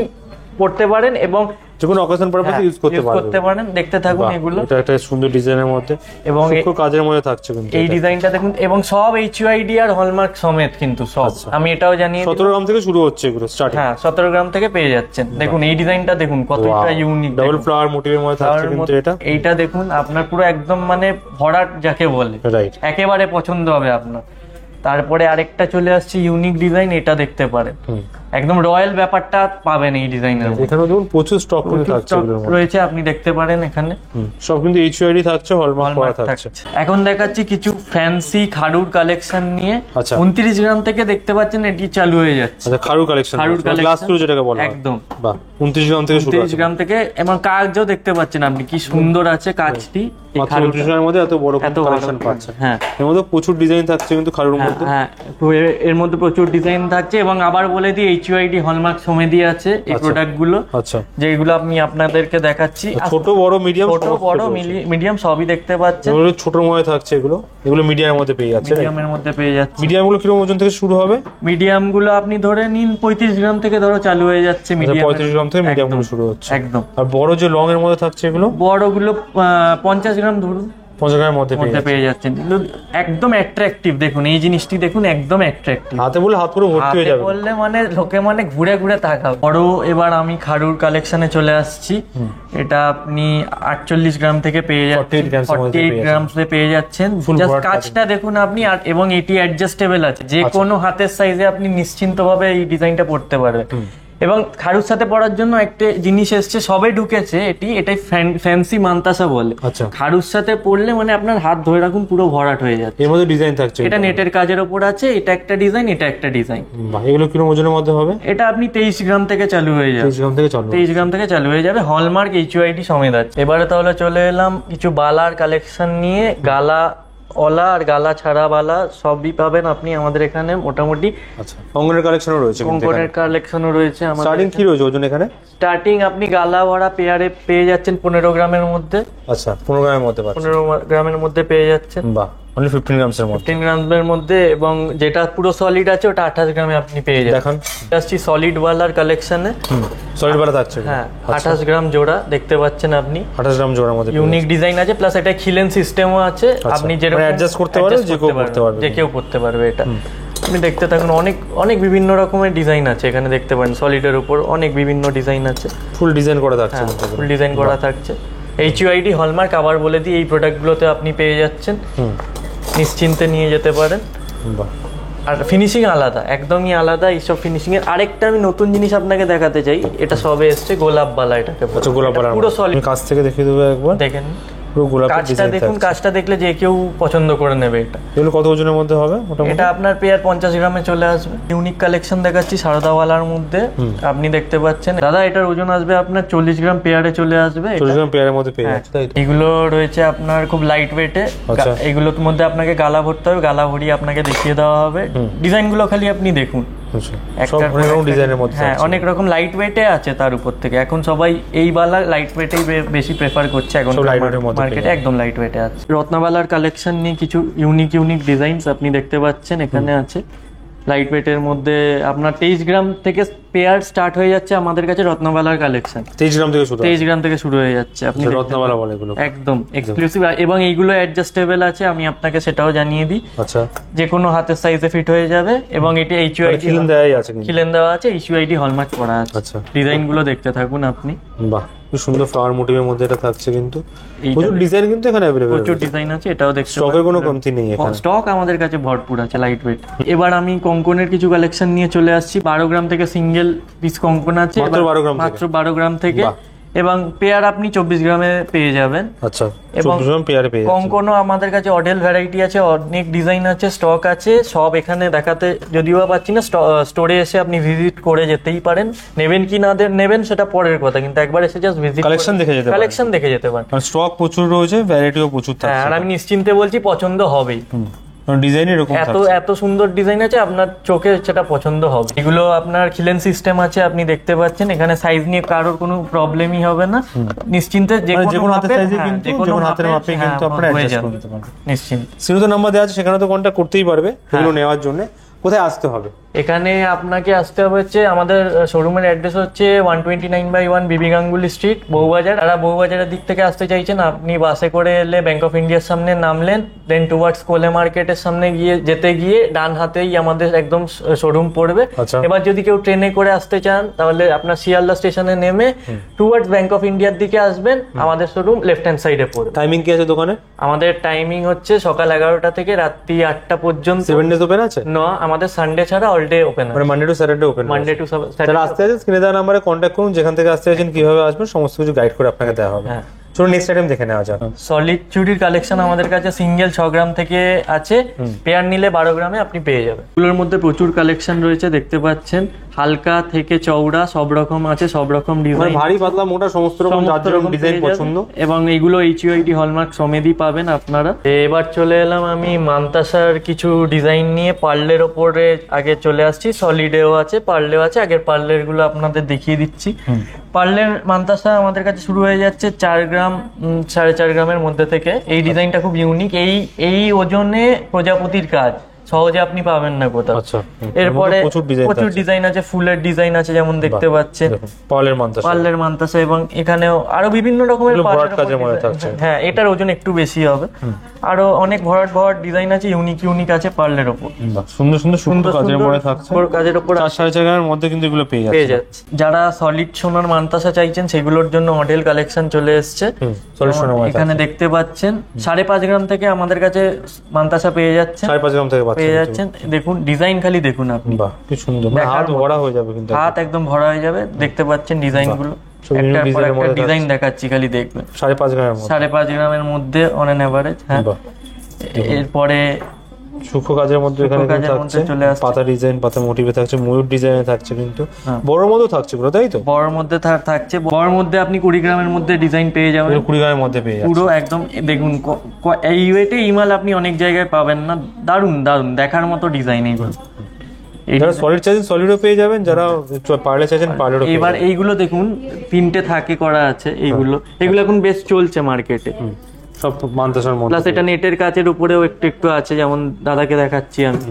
পড়তে পারেন এবং যে কোনো অকেশন পারপাসে ইউজ করতে পারেন। দেখতে থাকুন এগুলো, এটা একটা সুন্দর ডিজাইনের মধ্যে এবং খুব কাজের মধ্যে থাকছে কিন্তু এই ডিজাইনটা দেখুন। এবং সব HUID আর হলমার্ক সমেত কিন্তু সব। আমি এটাও জানি 17 গ্রাম থেকে শুরু হচ্ছে এগুলো স্টার্টিং। হ্যাঁ, 17 গ্রাম থেকে পেয়ে যাচ্ছেন। দেখুন এই ডিজাইনটা দেখুন কতটা ইউনিক, ডাবল ফ্লাওয়ার মোটিভের মধ্যে থাকছে কিন্তু এটা। এইটা দেখুন আপনার পুরো একদম মানে ভরাট যাকে বলে, রাইট, একেবারে পছন্দ হবে আপনার। তারপরে আরেকটা চলে আসছে ইউনিক ডিজাইন, এটা দেখতে পারেন। একদম রয়্যাল ব্যাপারটা পাবেন এই ডিজাইনের মধ্যে। এখানে দেখুন প্রচুর স্টক রয়েছে, আপনি দেখতে পারেন এখানে সব কিন্তু HUID থাকছে, হলমার্ক করা থাকছে। এখন দেখাচ্ছি কিছু ফ্যান্সি খাড়ুর কালেকশন নিয়ে। 29 গ্রাম থেকে দেখতে পাচ্ছেন এটি চালু হয়ে যাচ্ছে। আচ্ছা, খাড়ুর কালেকশন, গ্লাস স্ক্রু যেটাকে বলা হয়, একদম। বাহ, 29 গ্রাম থেকে শুরু, 29 গ্রাম থেকে। এবং কাজও দেখতে পাচ্ছেন আপনি, কি সুন্দর আছে কাজটি। মাত্র 29 গ্রামের মধ্যে এত বড় কালেকশন পাচ্ছেন। হ্যাঁ, এর মধ্যে প্রচুর ডিজাইন থাকছে কিন্তু খাড়ুর মধ্যে। হ্যাঁ, এর মধ্যে প্রচুর ডিজাইন থাকছে। এবং আবার বলে দিই HUID হলমার্ক সমেদি আছে এই প্রোডাক্ট গুলো। আচ্ছা, যেগুলো আমি আপনাদেরকে দেখাচ্ছি, ছোট বড় মিডিয়াম সবই দেখতে পাচ্ছেন। এগুলো ছোটর মধ্যে থাকছে, এগুলো মিডিয়ামের মধ্যে পেয়ে যাচ্ছে। মিডিয়ামের মধ্যে পেয়ে যাচ্ছে। মিডিয়াম গুলো কিরকম ওজন থেকে শুরু হবে? মিডিয়াম গুলো আপনি ধরে নিন 35 গ্রাম থেকে চালু হয়ে যাচ্ছে। 35 গ্রাম থেকে মিডিয়াম গুলো শুরু হচ্ছে একদম। আর বড় যে লং এর মধ্যে থাকছে এগুলো, বড় গুলো 50 গ্রাম ধরুন, 50 গ্রামের মধ্যে পেয়ে যাচ্ছেন। একদম অ্যাট্রাকটিভ, দেখুন এই জিনিসটি দেখুন, একদম অ্যাট্রাকটিভ। হাতে বললে হাত পুরো ভর্তি হয়ে যাবে, বললে মানে লোকে মানে ঘুরে ঘুরে তাকাবে। বড় এবার আমি খাড়ুর কালেকশনে চলে আসছি। এটা আপনি 48 গ্রাম থেকে পেয়ে যাচ্ছেন, 48 গ্রাম পেয়ে যাচ্ছেন। কাজটা দেখুন আপনি, এবং এটি অ্যাডজাস্টেবল আছে, যে কোনো হাতের সাইজে আপনি নিশ্চিন্তভাবে এই ডিজাইনটা পড়তে পারবেন। এবং খাড়ুর সাথে পড়ার জন্য একটা জিনিস এসছে, সবে ঢুকেছে, এটাই ফ্যান্সি মান্তাসা বলে। খাড়ুর সাথে পড়লে মানে আপনার হাত ধরে রাখুন পুরো ভরাট হয়ে যাচ্ছে। এর মধ্যে ডিজাইন থাকছে, এটা নেটের কাজের উপর আছে। এটা একটা ডিজাইন, এটা একটা ডিজাইন। এগুলো কিরকম ওজনের মধ্যে হবে? এটা আপনি 23 গ্রাম থেকে চালু হয়ে যাবে, 23 গ্রাম থেকে চালু হয়ে যাবে। হলমার্ক HUID সমেত আছে। এবারে তাহলে চলে এলাম কিছু বালার কালেকশন নিয়ে। গালা ওলা আর গালা ছাড়া বালা সবই পাবেন আপনি আমাদের এখানে মোটামুটি। আচ্ছা, কঙ্কনের কালেকশনও রয়েছে, কঙ্কনের কালেকশনও রয়েছে আমাদের। স্টার্টিং কি রয়েছে ওজন এখানে? স্টার্টিং আপনি গালা ভরা পেয়ারে পেয়ে যাচ্ছেন 15 গ্রামের মধ্যে। আচ্ছা, 15 গ্রামের মধ্যে পাচ্ছেন, 15 গ্রামের মধ্যে পেয়ে যাচ্ছেন। বাহ, অনলি 15 গ্রামসের মধ্যে, 15 গ্রামের মধ্যে। এবং যেটা পুরো সলিড আছে ওটা 28 গ্রামে আপনি পেয়ে যাবেন। দেখুন আসছি সলিড ওয়ালার কালেকশনে। সলিড ওয়ালা থাকছে, হ্যাঁ 28 গ্রাম জোড়া দেখতে পাচ্ছেন আপনি। 28 গ্রাম জোড়ার মধ্যে ইউনিক ডিজাইন আছে, প্লাস এটা খিলেন সিস্টেমও আছে। আপনি যেরকম অ্যাডজাস্ট করতে পারবেন, যে কেউ করতে পারবে এটা। আপনি দেখতে থাকুন, অনেক বিভিন্ন রকমের ডিজাইন আছে এখানে দেখতে পারেন। সলিডের উপর অনেক বিভিন্ন ডিজাইন আছে, ফুল ডিজাইন করা থাকছে, ফুল ডিজাইন করা থাকছে। HUID হলমার্ক আবার বলে দিই, এই প্রোডাক্টগুলোতে আপনি পেয়ে যাচ্ছেন, নিশ্চিন্তে নিয়ে যেতে পারেন। আর ফিনিশিং আলাদা, একদমই আলাদা এইসব ফিনিশিং এর। আরেকটা আমি নতুন জিনিস আপনাকে দেখাতে চাই, এটা সবে এসছে গোলাপ বালা। এটাকে গোলাপ বালা পুরো সলিড, কাছ থেকে দেখিয়ে দেবো একবার, দেখেন। পুরো গোলাপের কাজটা ডিজাইন দেখুন, কাজটা দেখলে যে কেউ পছন্দ করে নেবে এটা। এগুলো কত ওজনের মধ্যে হবে মোটামুটি? এটা আপনার পেয়ার 50 গ্রামে চলে আসবে। ইউনিক কালেকশন দেখাচ্ছি সারদাওয়ালার মধ্যে, আপনি দেখতে পাচ্ছেন দাদা এটার ওজন আসবে আপনার 40 গ্রাম পেয়ারে চলে আসবে। 40 গ্রাম পেয়ারের মধ্যে পেয়ে যাচ্ছে, তাই তো? এগুলো রয়েছে আপনার খুব লাইট ওয়েটে। আচ্ছা। এগুলোর মধ্যে আপনাকে গালা ভরতে হবে, গালা ভরিয়ে আপনাকে দেখিয়ে দেওয়া হবে। ডিজাইনগুলো খালি আপনি দেখুন, সব অনেক রকম ডিজাইনের মধ্যে। হ্যাঁ, অনেক রকম লাইট ওয়েটে আছে তার উপর থেকে। এখন সবাই এই বালা লাইট ওয়েটেই বেশি প্রেফার করছে এখন মার্কেটে, একদম লাইট ওয়েটে আছে। রত্নবালার কালেকশন নিয়ে কিছু ইউনিক ডিজাইনস আপনি দেখতে পাচ্ছেন এখানে আছে। লাইট ওয়েটের মধ্যে আপনার 23 গ্রাম থেকে পেয়ার স্টার্ট হয়ে যাচ্ছে আমাদের কাছে রত্নবালার কালেকশন। 23 গ্রাম থেকে শুরু? 23 গ্রাম থেকে শুরু হয়ে যাচ্ছে। আপনি রত্নবালা বলে এগুলো একদম এক্সক্লুসিভ, এবং এইগুলো অ্যাডজাস্টেবল আছে, আমি আপনাকে সেটাও জানিয়ে দিই। আচ্ছা। যে কোনো হাতের সাইজে ফিট হয়ে যাবে, এবং এটা HUID খিলেন দেওয়া আছে, HUID হলমার্ক করা আছে। আচ্ছা। ডিজাইনগুলো দেখতে থাকুন আপনি। বাহ, খুব সুন্দর ফ্লাওয়ার মোটিভের মধ্যে এটা থাকছে, কিন্তু প্রচুর ডিজাইন কিন্তু এখানে अवेलेबल, প্রচুর ডিজাইন আছে। এটাও দেখতে স্টকের কোনো কমতি নেই এখানে, স্টক আমাদের কাছে ভরপুর আছে লাইট ওয়েট। এবার আমি কঙ্কনের কিছু কালেকশন নিয়ে চলে আসছি। 12 গ্রাম থেকে সিঙ্গেল পিস কঙ্কন আছে, মাত্র 12 গ্রাম থেকে, এবং পেয়ার আপনি 24 গ্রামে পেয়ে যাবেন। আচ্ছা, 24 গ্রাম পেয়ারে পেয়ে যাবেন। কঙ্কনও আমাদের কাছে অডেল ভ্যারাইটি আছে, অনেক ডিজাইন আছে, স্টক আছে, সব এখানে দেখাতে যদিও পাচ্ছি না। স্টোরে এসে আপনি ভিজিট করে যেতেই পারেন। নেবেন কি না নেবেন সেটা পরের কথা, কিন্তু একবার এসে জাস্ট ভিজিট কালেকশন দেখে যেতে পারেন। কারণ স্টক প্রচুর রয়েছে, ভ্যারাইটিও প্রচুর থাকছে। আর আমি নিশ্চিন্তে বলছি পছন্দ হবেই। ডিজাইন এরকম এত সুন্দর ডিজাইন আছে, আপনার চোখে সেটা পছন্দ হবে। এগুলো আপনার খিলেন সিস্টেম আছে, আপনি দেখতে পাচ্ছেন। এখানে সাইজ নিয়ে কারোর কোনো প্রবলেমই হবে না, নিশ্চিন্তে যে কোনো হাতের সাইজে কিন্তু যে কোনো হাতের মাপে কিন্তু আপনারা অ্যাডজাস্ট করে নিতে পারবেন নিশ্চিন্তে। স্ক্রিনে নাম্বার দেওয়া আছে, সেখানে তো কন্টাক্ট করতেই পারবে এগুলো নেওয়ার জন্য। কোথায় আসতে হবে? এখানে আপনাকে আসতে হবে হচ্ছে আমাদের শোরুমের অ্যাড্রেস হচ্ছে 129/1 বিবি গাঙ্গুলি স্ট্রিট, বউবাজার। আর বউবাজারের দিক থেকে আসতে চাইছেন, আপনি বাসে করে এলে ব্যাংক অফ ইন্ডিয়ার সামনে নামলেন, দেন টুয়ার্ডস কোলে মার্কেটের সামনে যেতে গিয়ে ডান হাতেই আমাদের একদম শোরুম পড়বে। এবার যদি কেউ ট্রেনে করে আসতে চান তাহলে আপনার শিয়ালদা স্টেশনে নেমে টুয়ার্ডস ব্যাংক অফ ইন্ডিয়ার দিকে আসবেন, আমাদের শোরুম লেফট হ্যান্ড সাইডে পড়বে। টাইমিং কি আছে দোকানে? আমাদের টাইমিং হচ্ছে সকাল 11টা থেকে রাত্রি 8টা পর্যন্ত। 7 ডেজ ওপেন আছে? না, আমাদের সানডে ছাড়া অল ডে ওপেন আছে, মানে Monday to Saturday open. Monday to Saturday. যারা আসতে আছেন স্ক্রিনে দেওয়া নম্বরে কন্ট্যাক্ট করুন, যেখান থেকে আসতে আছেন কিভাবে আসবেন সমস্ত কিছু গাইড করে আপনাকে দেওয়া হবে। চলুন নেক্সট আইটেম দেখে নেওয়া যাক। সলিড চুড়ির কালেকশন আমাদের কাছে সিঙ্গেল 6 গ্রাম থেকে আছে, পেয়ার নিলে 12 গ্রামে আপনি পেয়ে যাবেন। এগুলোর মধ্যে প্রচুর কালেকশন রয়েছে, দেখতে পাচ্ছেন। হালকা থেকে চওড়া সব রকম আছে, সব রকম ডিজাইন, ভারী পাতলা মোটা সমস্ত রকম ডিজাইন পছন্দ, এবং এগুলো HUID হলমার্ক সমেতই পাবেন আপনারা। এবার চলে এলাম আমি মান্তাসার কিছু ডিজাইন নিয়ে। পার্লের ওপরে আগে চলে আসছি, সলিডেও আছে, পার্লেও আছে। আগের পার্লের গুলো আপনাদের দেখিয়ে দিচ্ছি। পার্লের মান্তাসা আমাদের কাছে শুরু হয়ে যাচ্ছে 4 গ্রাম 4.5 গ্রামের মধ্যে থেকে। এই ডিজাইনটা খুব ইউনিক, এই ওজনে প্রজাপতির কাজ সহজে আপনি পাবেন না কোথাও। এরপরে প্রচুর ডিজাইন আছে, ফুলের ডিজাইন আছে যেমন দেখতে পাচ্ছেন, পার্লের মান্তাসা, এবং এখানেও আরো বিভিন্ন রকমের। হ্যাঁ, এটার ওজন একটু বেশি হবে। আরো অনেক ভরাট ডিজাইন আছে, ইউনিক আছে পার্লের ওপর। সুন্দর কাজের উপর 4.5 গ্রামের মধ্যে কিন্তু এগুলো পেয়ে যাচ্ছে। যারা সলিড সোনার মান্তাসা চাইছেন সেগুলোর জন্য মডেল কালেকশন চলে এসছে। এখানে দেখতে পাচ্ছেন 5.5 গ্রাম থেকে আমাদের কাছে মান্তাসা পেয়ে যাচ্ছে, 5.5 গ্রাম থেকে পেয়ে যাচ্ছেন। দেখুন ডিজাইন খালি দেখুন আপনি, বাহ কি সুন্দর, হাত ভরা হয়ে যাবে, কিন্তু হাত একদম ভরা হয়ে যাবে। দেখতে পাচ্ছেন ডিজাইন গুলো, একটা ডিজাইন দেখাচ্ছি, খালি দেখবেন। 5.5 গ্রামের মধ্যে অন এন এভারেজ। হ্যাঁ, এরপরে সূক্ষ্ম কাজের মধ্যে এখানে থাকছে পাতা ডিজাইন, পাতা মোটিভে থাকছে, ময়ূর ডিজাইনে থাকছে, কিন্তু বড়র মধ্যে থাকছে পুরো, তাই তো? বড়র মধ্যে থাকছে, বড়র মধ্যে আপনি 20 গ্রামের মধ্যে ডিজাইন পেয়ে যাবেন, 20 গ্রামের মধ্যে পেয়ে যাবেন পুরো একদম। দেখুন এই ওয়েটে ইমাল আপনি অনেক জায়গায় পাবেন না। দারুন দেখার মতো ডিজাইন এইগুলো। যারা সলিড চাইছেন সলিডও পেয়ে যাবেন, যারা পার্লে চাইছেন পার্লেরও। এবার এইগুলো দেখুন 3টে থাকে করা আছে, এগুলো এখন বেশ চলছে মার্কেটে, সব মান্তাসার মধ্যে। প্লাস এটা নেটের কাজের উপরেও একটু আছে, যেমন দাদাকে দেখাচ্ছি আমি।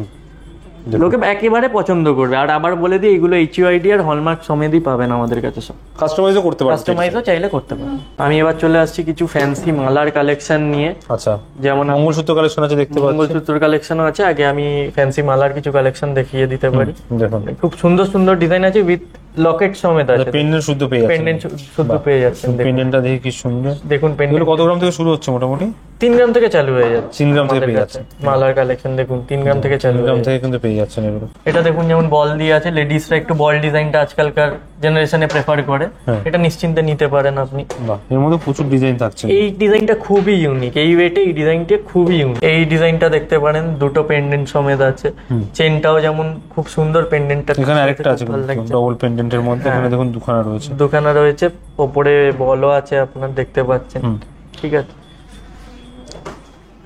লোকে একেবারে পছন্দ করবে। আর আবার বলে দিই, এগুলো HUID আর হলমার্ক সমেতই পাবেন আমাদের কাছে। সব কাস্টমাইজও করতে পারবেন, কাস্টমাইজও চাইলে করতে পারেন। আমি এবার চলে আসছি কিছু ফ্যান্সি মালার কালেকশন নিয়ে। আচ্ছা, যেমন মঙ্গলসূত্র কালেকশন আছে, দেখতে পাচ্ছি মঙ্গলসূত্র কালেকশনও আছে। আগে আমি ফ্যান্সি মালার কিছু কালেকশন দেখিয়ে দিতে পারি। দেখুন খুব সুন্দর ডিজাইন আছে, উইথ লকেট সমেত আছে। পেন্ডেন্ট শুদ্ধ পেয়ে যাচ্ছেন, পেন্ডেন্ট শুদ্ধ পেয়ে যাচ্ছেন। পেন্ডেন্টটা দেখি কি সুন্দর। দেখুন পেন্ডেন্ট কত গ্রাম থেকে শুরু হচ্ছে মোটামুটি? 3 গ্রাম থেকে চালু হয়ে যাচ্ছে, 3 গ্রাম থেকে আমাদের পেয়ে কাছে। যাচ্ছে। মালার কালেকশন দেখুন 3 গ্রাম থেকে চালু 3 হয়ে গ্রাম যাচ্ছে। থেকে কিন্তু পেয়ে যাচ্ছেন এগুলো। এটা দেখুন যেমন বল দিয়ে আছে, লেডিসরা একটু বল ডিজাইনটা আজকালকার জেনারেশনে প্রেফার করে, হ্যাঁ। এটা নিশ্চিন্তে নিতে পারেন আপনি। বাহ, এর মধ্যে প্রচুর ডিজাইন থাকছে। এই ডিজাইনটা খুবই ইউনিক, এই ওয়েটে এই ডিজাইনটা খুবই ইউনিক। এই ডিজাইনটা দেখতে পারেন, দুটো পেন্ডেন্ট সমেত আছে, চেনটাও যেমন খুব সুন্দর, পেন্ডেন্টটা এখানে আরেকটা আছে ডবল পেন্ডেন্টের মধ্যে, এখানে দেখুন দুখানা রয়েছে। দুখানা রয়েছে, ওপরে বলও আছে আপনার দেখতে পাচ্ছেন। ঠিক আছে,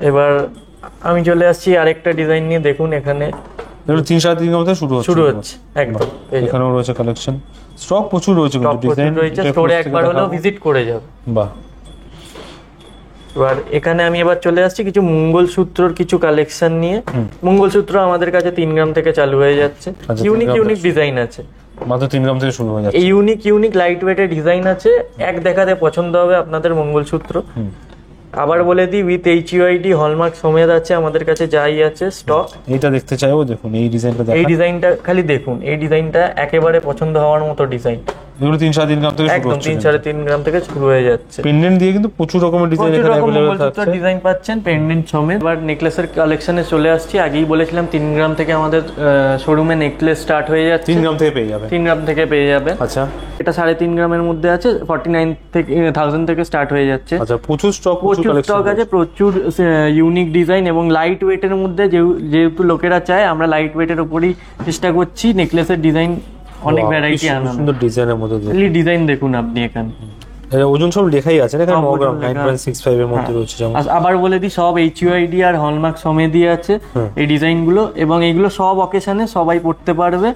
এবার আমি চলে আসছি আরেকটা ডিজাইন নিয়ে। দেখুন এখানে এগুলো 3-3.5 গ্রাম থেকে শুরু হচ্ছে একদম। এখানেও রয়েছে কালেকশন, স্টক প্রচুর রয়েছে, কিন্তু ডিজাইন রয়েছে, স্টোরে একবার হলেও ভিজিট করে যাবে। বাহ। এবার এখানে আমি এবার চলে আসছি কিছু মঙ্গলসূত্রর কিছু কালেকশন নিয়ে। মঙ্গলসূত্র আমাদের কাছে 3 গ্রাম থেকে চালু হয়ে যাচ্ছে, ইউনিক ইউনিক ডিজাইন আছে, মাত্র 3 গ্রাম থেকে শুরু হয়ে যাচ্ছে। এই ইউনিক লাইট ওয়েটের ডিজাইন আছে, এক দেখাতে পছন্দ হবে আপনাদের মঙ্গলসূত্র। আবার বলে দিই, উইথ HUID হলমার্ক সমেত আছে আমাদের কাছে, যাই আছে স্টক। এইটা দেখতে চাইবো, দেখুন এই ডিজাইনটা দেখুন, এই ডিজাইনটা খালি দেখুন, এই ডিজাইনটা একেবারে পছন্দ হওয়ার মতো ডিজাইন। এগুলো 3-3.5 গ্রাম থেকে শুরু একদম হচ্ছে, 3-3.5 গ্রাম থেকে শুরু হয়ে যাচ্ছে। পেন্ডেন্ট দিয়ে কিন্তু প্রচুর রকমের ডিজাইন এখানে अवेलेबल থাকছে, ডিজাইন পাচ্ছেন পেন্ডেন্ট সমেত। এবার নেকলেসের কালেকশনে চলে আসছি। আগেই বলেছিলাম 3 গ্রাম থেকে আমাদের শোরুমে নেকলেস স্টার্ট হয়ে যাচ্ছে। 3 গ্রাম থেকে পেয়ে যাবে, 3 গ্রাম থেকে পেয়ে যাবেন। আচ্ছা। এটা 3.5 গ্রামের মধ্যে আছে, 49,000 থেকে স্টার্ট হয়ে যাচ্ছে। আচ্ছা, প্রচুর স্টক, প্রচুর স্টক আছে, প্রচুর ইউনিক ডিজাইন এবং লাইট ওয়েটের মধ্যে। যেহেতু লোকেরা চায়, আমরা লাইট ওয়েটের উপরই চেষ্টা করছি নেকলেসের ডিজাইন অনেক ভ্যারাইটি আনা। সুন্দর ডিজাইনের মধ্যে ডিজাইন দেখুন আপনি এখানে, ওজন সব লেখাই আছে না, এখানে 9 গ্রাম 9.65 এর মধ্যে রয়েছে। যেমন আবার বলে দিই, সব HUID আর হলমার্ক সমেত দিয়ে আছে এই ডিজাইন গুলো, এবং এইগুলো সব অকেশনে সবাই পড়তে পারবে,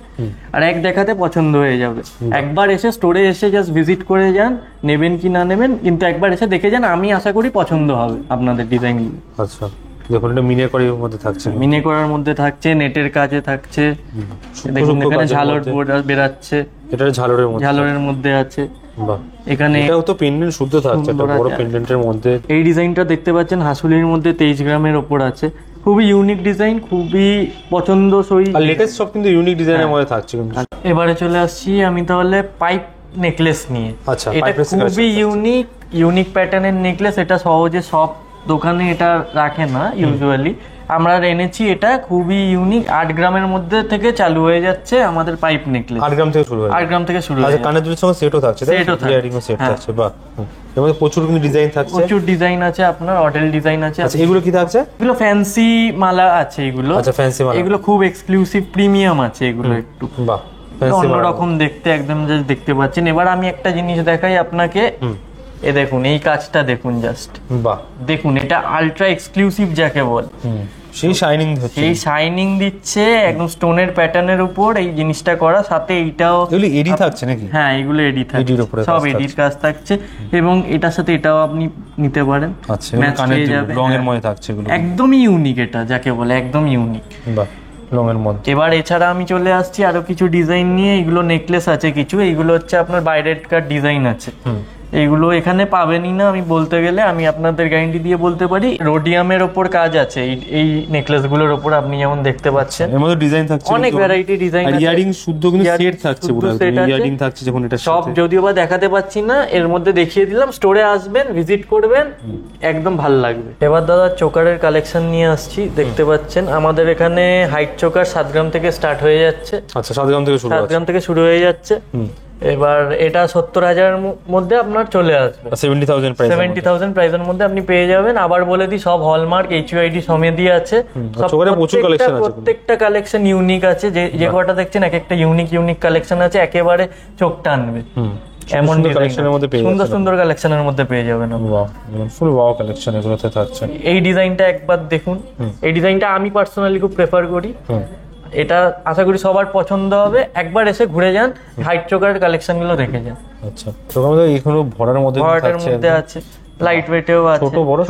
আর এক দেখাতে পছন্দ হয়ে যাবে। একবার এসে স্টোরে এসে জাস্ট ভিজিট করে যান, নেবেন কি না নেবেন, কিন্তু একবার এসে দেখে যান, আমি আশা করি পছন্দ হবে আপনাদের ডিজাইন গুলো। আচ্ছা, দেখুন এটা মিনে করার মধ্যে থাকছে, মিনে করার মধ্যে থাকছে, নেটের কাজে থাকছে। দেখুন এখানে ঝালর বেরাচ্ছে, এটা ঝালরের মধ্যে আছে। বাহ, এখানে এটাও তো পেন্ডেন্ট শুদ্ধ থাকছে, একটা বড় পেন্ডেন্টের মধ্যে। এই ডিজাইনটা দেখতে পাচ্ছেন হাসুলির মধ্যে 23 গ্রামের ওপর আছে, খুবই ইউনিক ডিজাইন, খুবই পছন্দসই। আর লেটেস্ট সব কিন্তু ইউনিক ডিজাইনের মধ্যে থাকছে কিন্তু। এবারে চলে আসছি আমি তাহলে পাইপ নেকলেস নিয়ে। আচ্ছা, এটা খুবই ইউনিক প্যাটার্নের নেকলেস। এটা সহজে সব দোকানে এটা রাখে না ইউজুয়ালি, আমরা এনেছি এটা, খুবই ইউনিক। 8 গ্রামের মধ্যে থেকে চালু হয়ে যাচ্ছে আমাদের পাইপ নেকলেস। 8 গ্রাম থেকে শুরু হয়, 8 গ্রাম থেকে শুরু হয়। আচ্ছা, কানের দুলের সঙ্গে সেটও থাকছে, ইয়ারিং সেট থাকছে। বাহ, এর মধ্যে প্রচুর কিন্তু ডিজাইন থাকছে, প্রচুর ডিজাইন আছে, আপনার অডেল ডিজাইন আছে। আচ্ছা, এগুলো কি থাকছে? এগুলো ফ্যান্সি মালা আছে এগুলো। আচ্ছা, ফ্যান্সি মালা, এগুলো খুব এক্সক্লুসিভ প্রিমিয়াম আছে এগুলো, একটু বাহ, অন্যরকম দেখতে, একদম জাস্ট দেখতে পাচ্ছেন। এবার আমি একটা জিনিস দেখাই আপনাকে, এ দেখুন এই কাজটা দেখুন, জাস্ট বাহ, দেখুন, এটা আলট্রা এক্সক্লুসিভ যাকে বল, সেই শাইনিং হচ্ছে, সেই শাইনিং দিচ্ছে একদম স্টোনের প্যাটার্নের উপর এই জিনিসটা করা, সাথে এইটাও এগুলো এডি থাকছে নাকি? হ্যাঁ, এগুলো এডি থাকছে, সব এডির কাজ থাকছে, এবং এটার সাথে এটাও আপনি নিতে পারেন। আচ্ছা, কানের দুল রঙের মধ্যে থাকছে, এগুলো একদমই ইউনিক, এটা যাকে বলে একদম ইউনিক। বাহ, রঙের মধ্যে। এবার এছাড়া আমি চলে আসছি আরো কিছু ডিজাইন নিয়ে। এগুলো নেকলেস আছে কিছু, এইগুলো হচ্ছে আপনার বাইরের কার ডিজাইন আছে, এইগুলো এখানে পাবেনই না। আমি বলতে গেলে, আমি আপনাদের গ্যারান্টি দিয়ে বলতে পারি, রোডিয়ামের ওপর কাজ আছে এই নেকলেস গুলোর ওপর, আপনি যেমন দেখতে পাচ্ছেন। এর মধ্যে ডিজাইন থাকছে, অনেক ভ্যারাইটি ডিজাইন আছে, ইয়ারিং শুদ্ধ কিন্তু সেট থাকছে, পুরো ইয়ারিং থাকছে। যখন এটা সব যদিও বা দেখাতে পাচ্ছি না, এর মধ্যে দেখিয়ে দিলাম, স্টোরে আসবেন, ভিজিট করবেন, একদম ভালো লাগবে। এবার দাদা চোকারের কালেকশন নিয়ে আসছি, দেখতে পাচ্ছেন আমাদের এখানে হাইট চোকার 7 গ্রাম থেকে স্টার্ট হয়ে যাচ্ছে। আচ্ছা, 7 গ্রাম থেকে শুরু, 7 গ্রাম থেকে শুরু হয়ে যাচ্ছে। এবার এটা 70,000 মধ্যে আপনার চলে আসবে, 70,000 প্রাইসের মধ্যে আপনি পেয়ে যাবেন। আবার বলে দিই, সব হলমার্ক HUID সমেত দিয়ে আছে, প্রত্যেকটা কালেকশন ইউনিক আছে। যে কটা দেখছেন এক একটা ইউনিক কালেকশন আছে, একেবারে চোখ টানবে এমন কালেকশনের মধ্যে পেয়ে যাবেন, সুন্দর কালেকশনের মধ্যে পেয়ে যাবেন। ফুল ওয়াও কালেকশন এগুলোতে থাকছে। এই ডিজাইনটা একবার দেখুন, এই ডিজাইনটা আমি পার্সোনালি খুব প্রেফার করি, এটা আশা করি সবার পছন্দ হবে। একবার এসে ঘুরে যান, হাইট চোকারের কালেকশন গুলো দেখে যান। আচ্ছা, চোকার এখানে ভরার মধ্যে আছে, লাইট ওয়েটেও আছে, ছোট বড়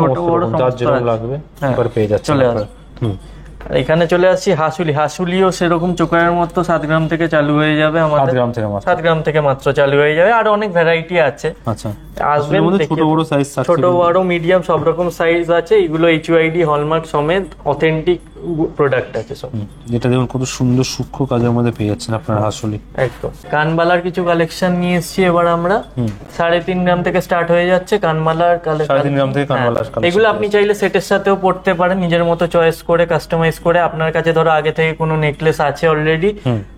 যার যেরকম লাগবে একবার পেয়ে যাচ্ছে, চলে আসবে। এখানে চলে আসছি হাসুলিও সেরকম চোকারের মতো 7 গ্রাম থেকে চালু হয়ে যাবে আমাদের, 7 গ্রাম থেকে মাত্র চালু হয়ে যাবে। আর অনেক ভ্যারাইটি আছে। আচ্ছা, আসবেন, ছোট বড় সাইজ, ছোট বড় মিডিয়াম সব রকম সাইজ আছে। এগুলো HUID হলমার্ক সমেত অথেন্টিক প্রোডাক্ট আছে সব। যেটা দেখুন কত সুন্দর সূক্ষ্ম কাজের মধ্যে পেয়ে যাচ্ছেন আপনারা আসলে। একদম কানবালার কিছু কালেকশন নিয়ে এসেছি এবার আমরা। 3.5 গ্রাম থেকে স্টার্ট হয়ে যাচ্ছে কানবালার কালেকশন। 3.5 গ্রাম থেকে কানবালার কালেকশন। এগুলো আপনি চাইলে সেটের সাথেও পড়তে পারেন, নিজের মতো চয়েস করে কাস্টমাইজ করে। আপনার কাছে ধরো আগে থেকে কোনো নেকলেস আছে অলরেডি,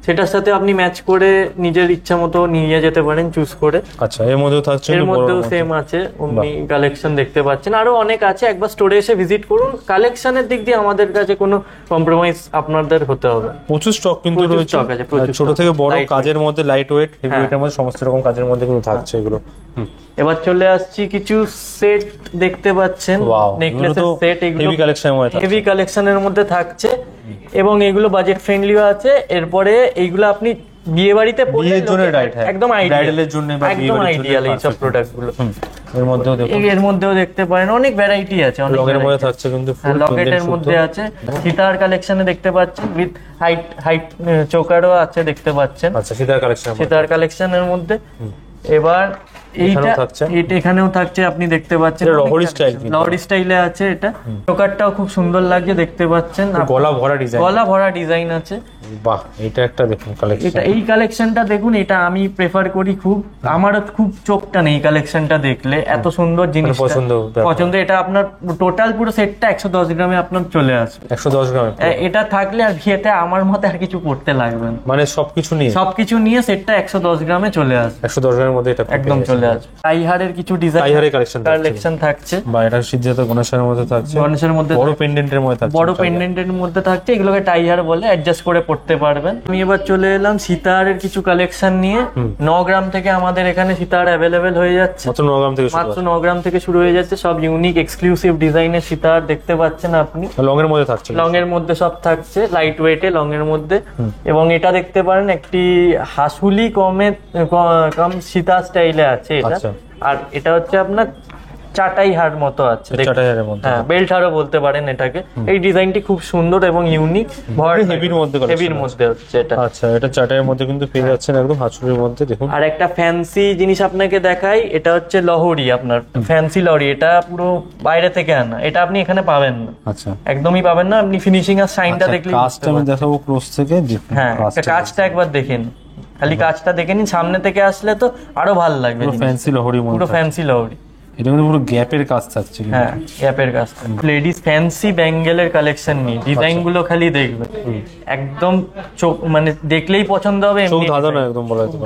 সেটার সাথে আপনি ম্যাচ করে নিজের ইচ্ছা মতো নিয়ে যেতে পারেন চুজ করে। আচ্ছা, এর মধ্যেও থাকছে, এর মধ্যেও সেম আছে, অমনি কালেকশন দেখতে পাচ্ছেন। আরো অনেক আছে, একবার স্টোরে এসে ভিজিট করুন। কালেকশনের দিক দিয়ে আমাদের কাছে কোনো কম্প্রোমাইজ আপনাদের হতে হবে। প্রচুর স্টক কিন্তু রয়েছে, ছোট থেকে বড় কাজের মধ্যে, লাইট ওয়েট, হেভি ওয়েটের মধ্যে, সমস্ত রকম কাজের মধ্যে কিন্তু থাকছে এগুলো। এবার চলে আসছি কিছু সেট দেখতে পাচ্ছেন, নেকলেসের সেট। এগুলো হেভি কালেকশনের মধ্যে থাকছে এবং এগুলো বাজেট ফ্রেন্ডলিও আছে। এরপরে এইগুলো আপনি বিয়ে বাড়িতে একদম আইডিয়ালের জন্য, একদম আইডিয়াল এই সব প্রোডাক্ট গুলো। এর মধ্যেও দেখতে পারেন অনেক ভ্যারাইটি আছে, লকেটের মধ্যে থাকছে, কিন্তু লকেটের মধ্যে আছে। সীতার কালেকশনে দেখতে পাচ্ছেন, উইথ হাইট চোকারও আছে দেখতে পাচ্ছেন। আচ্ছা, সীতার কালেকশনের মধ্যে। এবার এইটা এখানেও থাকছে, আপনি দেখতে পাচ্ছেন লহরি স্টাইলে আছে। এটা চোকারটাও খুব সুন্দর লাগছে দেখতে পাচ্ছেন, গলা ভরা ডিজাইন আছে। বাহ, এটা একটা দেখুন কালেকশন। এটা এই কালেকশনটা দেখুন, এটা আমি প্রেফার করি খুব। আমারও খুব চোখটা নেই কালেকশনটা দেখলে, এত সুন্দর জিনিস পছন্দ। এটা আপনার টোটাল পুরো সেটটা 110 গ্রামে আপনার চলে আসবে। 110 গ্রামে এটা থাকলে আর বিয়েতে আমার মতে আর কিছু করতে লাগবে না, মানে সবকিছু নিয়ে সেটটা 110 গ্রামে চলে আসবে। 110 গ্রামের মধ্যে এটা একদম চলে আসবে। টাইহারের কিছু ডিজাইন, কালেকশন থাকছে। বা এটা সিদ্ধার্থ গণেশের মধ্যে থাকছে, গণেশের মধ্যে বড় পেন্ডেন্টের মধ্যে থাকছে, বড় পেন্ডেন্টের মধ্যে থাকছে। এগুলোকে টাইহার বলে, অ্যাডজাস্ট করে পড়তে পারবেন। আমি এবার চলে এলাম সীতাহারের কিছু কালেকশন নিয়ে। 9 গ্রাম থেকে আমাদের এখানে সীতাহার অ্যাভেলেবেল হয়ে যাচ্ছে। মাত্র 9 গ্রাম থেকে শুরু হয়ে যাচ্ছে। সব ইউনিক এক্সক্লুসিভ ডিজাইনের সীতাহার দেখতে পাচ্ছেন আপনি। লং এর মধ্যে থাকছে, লং এর মধ্যে সব থাকছে, লাইট ওয়েটে লং এর মধ্যে। এবং এটা দেখতে পারেন একটি হাসুলি কম সীতা স্টাইলে আছে এটা। আর এটা হচ্ছে আপনার চাটাই হার মতো আছে, হ্যাঁ বেল্ট হারও বলতে পারেন এটাকে। এই ডিজাইনটি খুব সুন্দর এবং ইউনিক, হেভির মধ্যে হচ্ছে এটা। আচ্ছা, এটা চাটাইয়ের মধ্যে কিন্তু পেয়ে যাচ্ছেন একদম হাসুলির মধ্যে। দেখুন, আর একটা ফ্যান্সি জিনিস আপনাকে দেখাই। এটা হচ্ছে লহরি, আপনার ফ্যান্সি লহরি। এটা পুরো বাইরে থেকে আনা, এটা আপনি এখানে পাবেন না। আচ্ছা, একদমই পাবেন না। আপনি ফিনিশিং আর সাইনটা দেখলে, কাজটা আমি দেখাবো ক্লোজ থেকে। হ্যাঁ, কাজটা একবার দেখেন, খালি কাজটা দেখে নিন। সামনে থেকে আসলে তো আরো ভালো লাগবে। ফ্যান্সি লহরি, পুরো ফ্যান্সি লহরি। এটা কিন্তু পুরো গ্যাপের কাজ থাকছে। হ্যাঁ, গ্যাপের কাজ। লেডিস ফ্যান্সি ব্যাঙ্গেলের কালেকশন নিয়ে ডিজাইন গুলো খালি দেখবেন, একদম চোখ মানে দেখলেই পছন্দ হবে। এমনি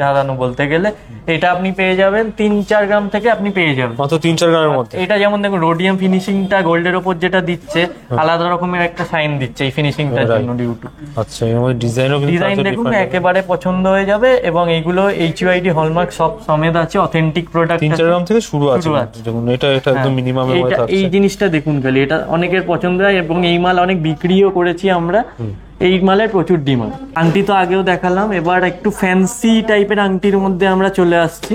ধাঁধানো বলতে গেলে। এটা আপনি পেয়ে যাবেন 3-4 গ্রাম থেকে, আপনি পেয়ে যাবেন মাত্র 3-4 গ্রামের মধ্যে। এটা যেমন দেখুন, রোডিয়াম ফিনিশিংটা গোল্ডের উপর যেটা দিচ্ছে, আলাদা রকমের একটা সাইন দিচ্ছে এই ফিনিশিংটার জন্য ডিউটি। আচ্ছা, এর মধ্যে ডিজাইন দেখুন একেবারে পছন্দ হয়ে যাবে। এবং এইগুলো HUID হলমার্ক সব সমেত আছে, অথেন্টিক প্রোডাক্ট। 3-4 গ্রাম থেকে শুরু আছে। দেখুন, এটা একদম মিনিমামের মধ্যে থাকছে। এই জিনিসটা দেখুন খালি, এটা অনেকের পছন্দ হয় এবং এই মাল অনেক বিক্রিও করেছি আমরা। এই মালের প্রচুর ডিমান্ড। আংটি তো আগেও দেখালাম, এবার একটু ফ্যান্সি টাইপের আংটির মধ্যে আমরা চলে আসছি।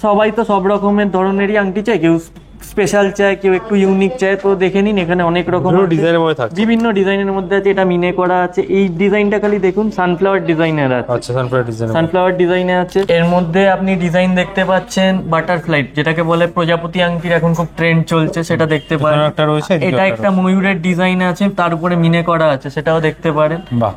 সবাই তো সব রকমের ধরনেরই আংটি চায়, কেউ স্পেশাল চায়, কেউ একটু ইউনিক চায়। তো দেখে নিন, এখানে অনেক রকম ডিজাইনের মধ্যে থাকছে, বিভিন্ন ডিজাইনের মধ্যে আছে। এটা মিনে করা আছে। এই ডিজাইনটা খালি দেখুন, সানফ্লাওয়ার ডিজাইনের আছে। আচ্ছা, সানফ্লাওয়ার ডিজাইনে আছে। এর মধ্যে আপনি ডিজাইন দেখতে পাচ্ছেন বাটারফ্লাই, যেটাকে বলে প্রজাপতি আংটির এখন খুব ট্রেন্ড চলছে, সেটা দেখতে পারেন। এটা একটা ময়ূরের ডিজাইন আছে, তার উপরে মিনে করা আছে, সেটাও দেখতে পারেন। বাহ।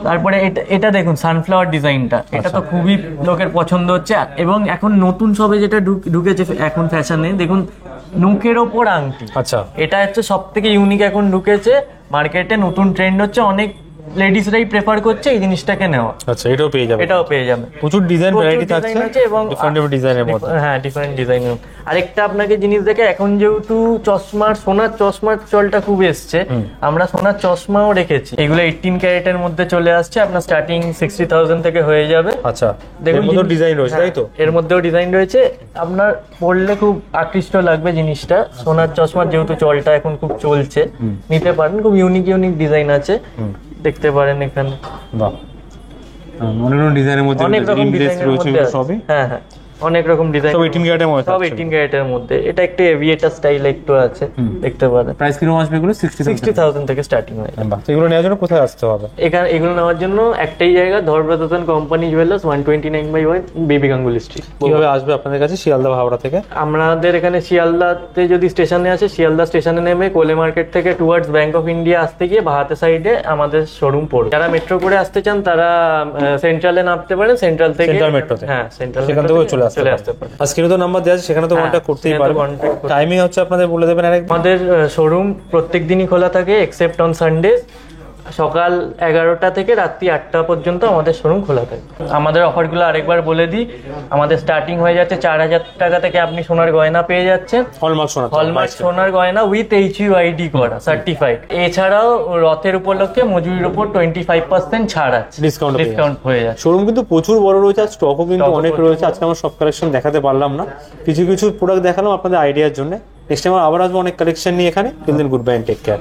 তারপরে এটা দেখুন সানফ্লাওয়ার ডিজাইনটা, এটা তো খুবই লোকের পছন্দ হচ্ছে। এবং এখন নতুন সবে যেটা ঢুকেছে এখন ফ্যাশনে, দেখুন নুকের ওপর আংটি। আচ্ছা, এটা হচ্ছে সব থেকে ইউনিক এখন ঢুকেছে মার্কেটে, নতুন ট্রেন্ড হচ্ছে। অনেক লেডিসরাই প্রেফার করছে এই জিনিসটাকে নেওয়া। আচ্ছা, এটাও পেয়ে যাবে। প্রচুর ডিজাইন ভ্যারাইটি থাকছে এবং ডিফারেন্ট ডিজাইনের মধ্যে। হ্যাঁ, ডিফারেন্ট ডিজাইনের। আরেকটা আপনাকে জিনিস দেখে, এখন যেহেতু সোনার চশমার চলটা খুব এসছে, আমরা সোনার চশমাও রেখেছি। এগুলো 18 ক্যারেটের মধ্যে চলে আসছে, আপনার স্টার্টিং 60,000 থেকে হয়ে যাবে। আচ্ছা, দেখুন ডিজাইন রয়েছে, তাই তো? এর মধ্যেও ডিজাইন রয়েছে, আপনার পড়লে খুব আকৃষ্ট লাগবে জিনিসটা। সোনার চশমার যেহেতু চলটা এখন খুব চলছে, নিতে পারেন। খুব ইউনিক ডিজাইন আছে, দেখতে পারেন এখানে। বাহ, অনেক রকম ডিজাইনের মধ্যে, অনেক রকম ডিজাইনের মধ্যে সবই। হ্যাঁ, অনেক রকম ডিজাইন, সব 18 ক্যারেটের মধ্যে, সব 18 ক্যারেটের মধ্যে। এটা একটু এভিয়েটার স্টাইল একটু আছে, দেখতে পারেন। প্রাইস কিরকম আসবে এগুলো? 60,000 থেকে স্টার্টিং হয়। বাহ, তো এগুলো নেওয়ার জন্য কোথায় আসতে হবে? এখানে এগুলো নেওয়ার জন্য একটাই জায়গা, Dharmaratan company jewellers, 129/1 Baby Ganguly street. কিভাবে আসবে আপনাদের কাছে শিয়ালদা হাওড়া থেকে? আমাদের এখানে শিয়ালদাতে যদি স্টেশনে আসে, শিয়ালদা স্টেশনে নেমে কোলে মার্কেট থেকে টুয়ার্ডস ব্যাংক অফ ইন্ডিয়া আসতে গিয়ে বাহাতে সাইডে আমাদের শোরুম পড়বে। যারা মেট্রো করে আসতে চান তারা সেন্ট্রালে নামতে পারেন, সেন্ট্রাল থেকে, সেন্ট্রাল মেট্রোতে, হ্যাঁ সেন্ট্রাল সেখান থেকে চলে আসতে পারেন। আর স্ক্রিনে তো নাম্বার দেওয়া আছে, সেখানে তো কন্ট্যাক্ট করতেই পারবেন। টাইমিং হচ্ছে আপনাদের বলে দেবেন আরেকবার। আমাদের শোরুম প্রত্যেক দিনই খোলা থাকে এক্সেপ্ট অন সানডে। সকাল 11টা থেকে রাত্রি 8টা পর্যন্ত আমাদের শোরুম খোলা থাকে। আমাদের অফারগুলো আরেকবার বলে দিই, আমাদের স্টার্টিং হয়ে যাচ্ছে 4,000 টাকা থেকে আপনি সোনার গয়না পেয়ে যাচ্ছেন, হলমার্ক সোনার গয়না উইথ HUID করা সার্টিফাইড। এছাড়াও রথের উপলক্ষে মজুরির উপর 25% ছাড় আছে, ডিসকাউন্ট হয়ে যাচ্ছে। শোরুম কিন্তু প্রচুর বড় রয়েছে, আর স্টকও কিন্তু অনেক রয়েছে। আজকে আমরা সব কালেকশন দেখাতে পারলাম না, কিছু কিছু প্রোডাক্ট দেখালাম আপনাদের আইডিয়ার জন্য। নেক্সট টাইম আবার আসবো অনেক কালেকশন নিয়ে এখানে। Till then, goodbye and take care.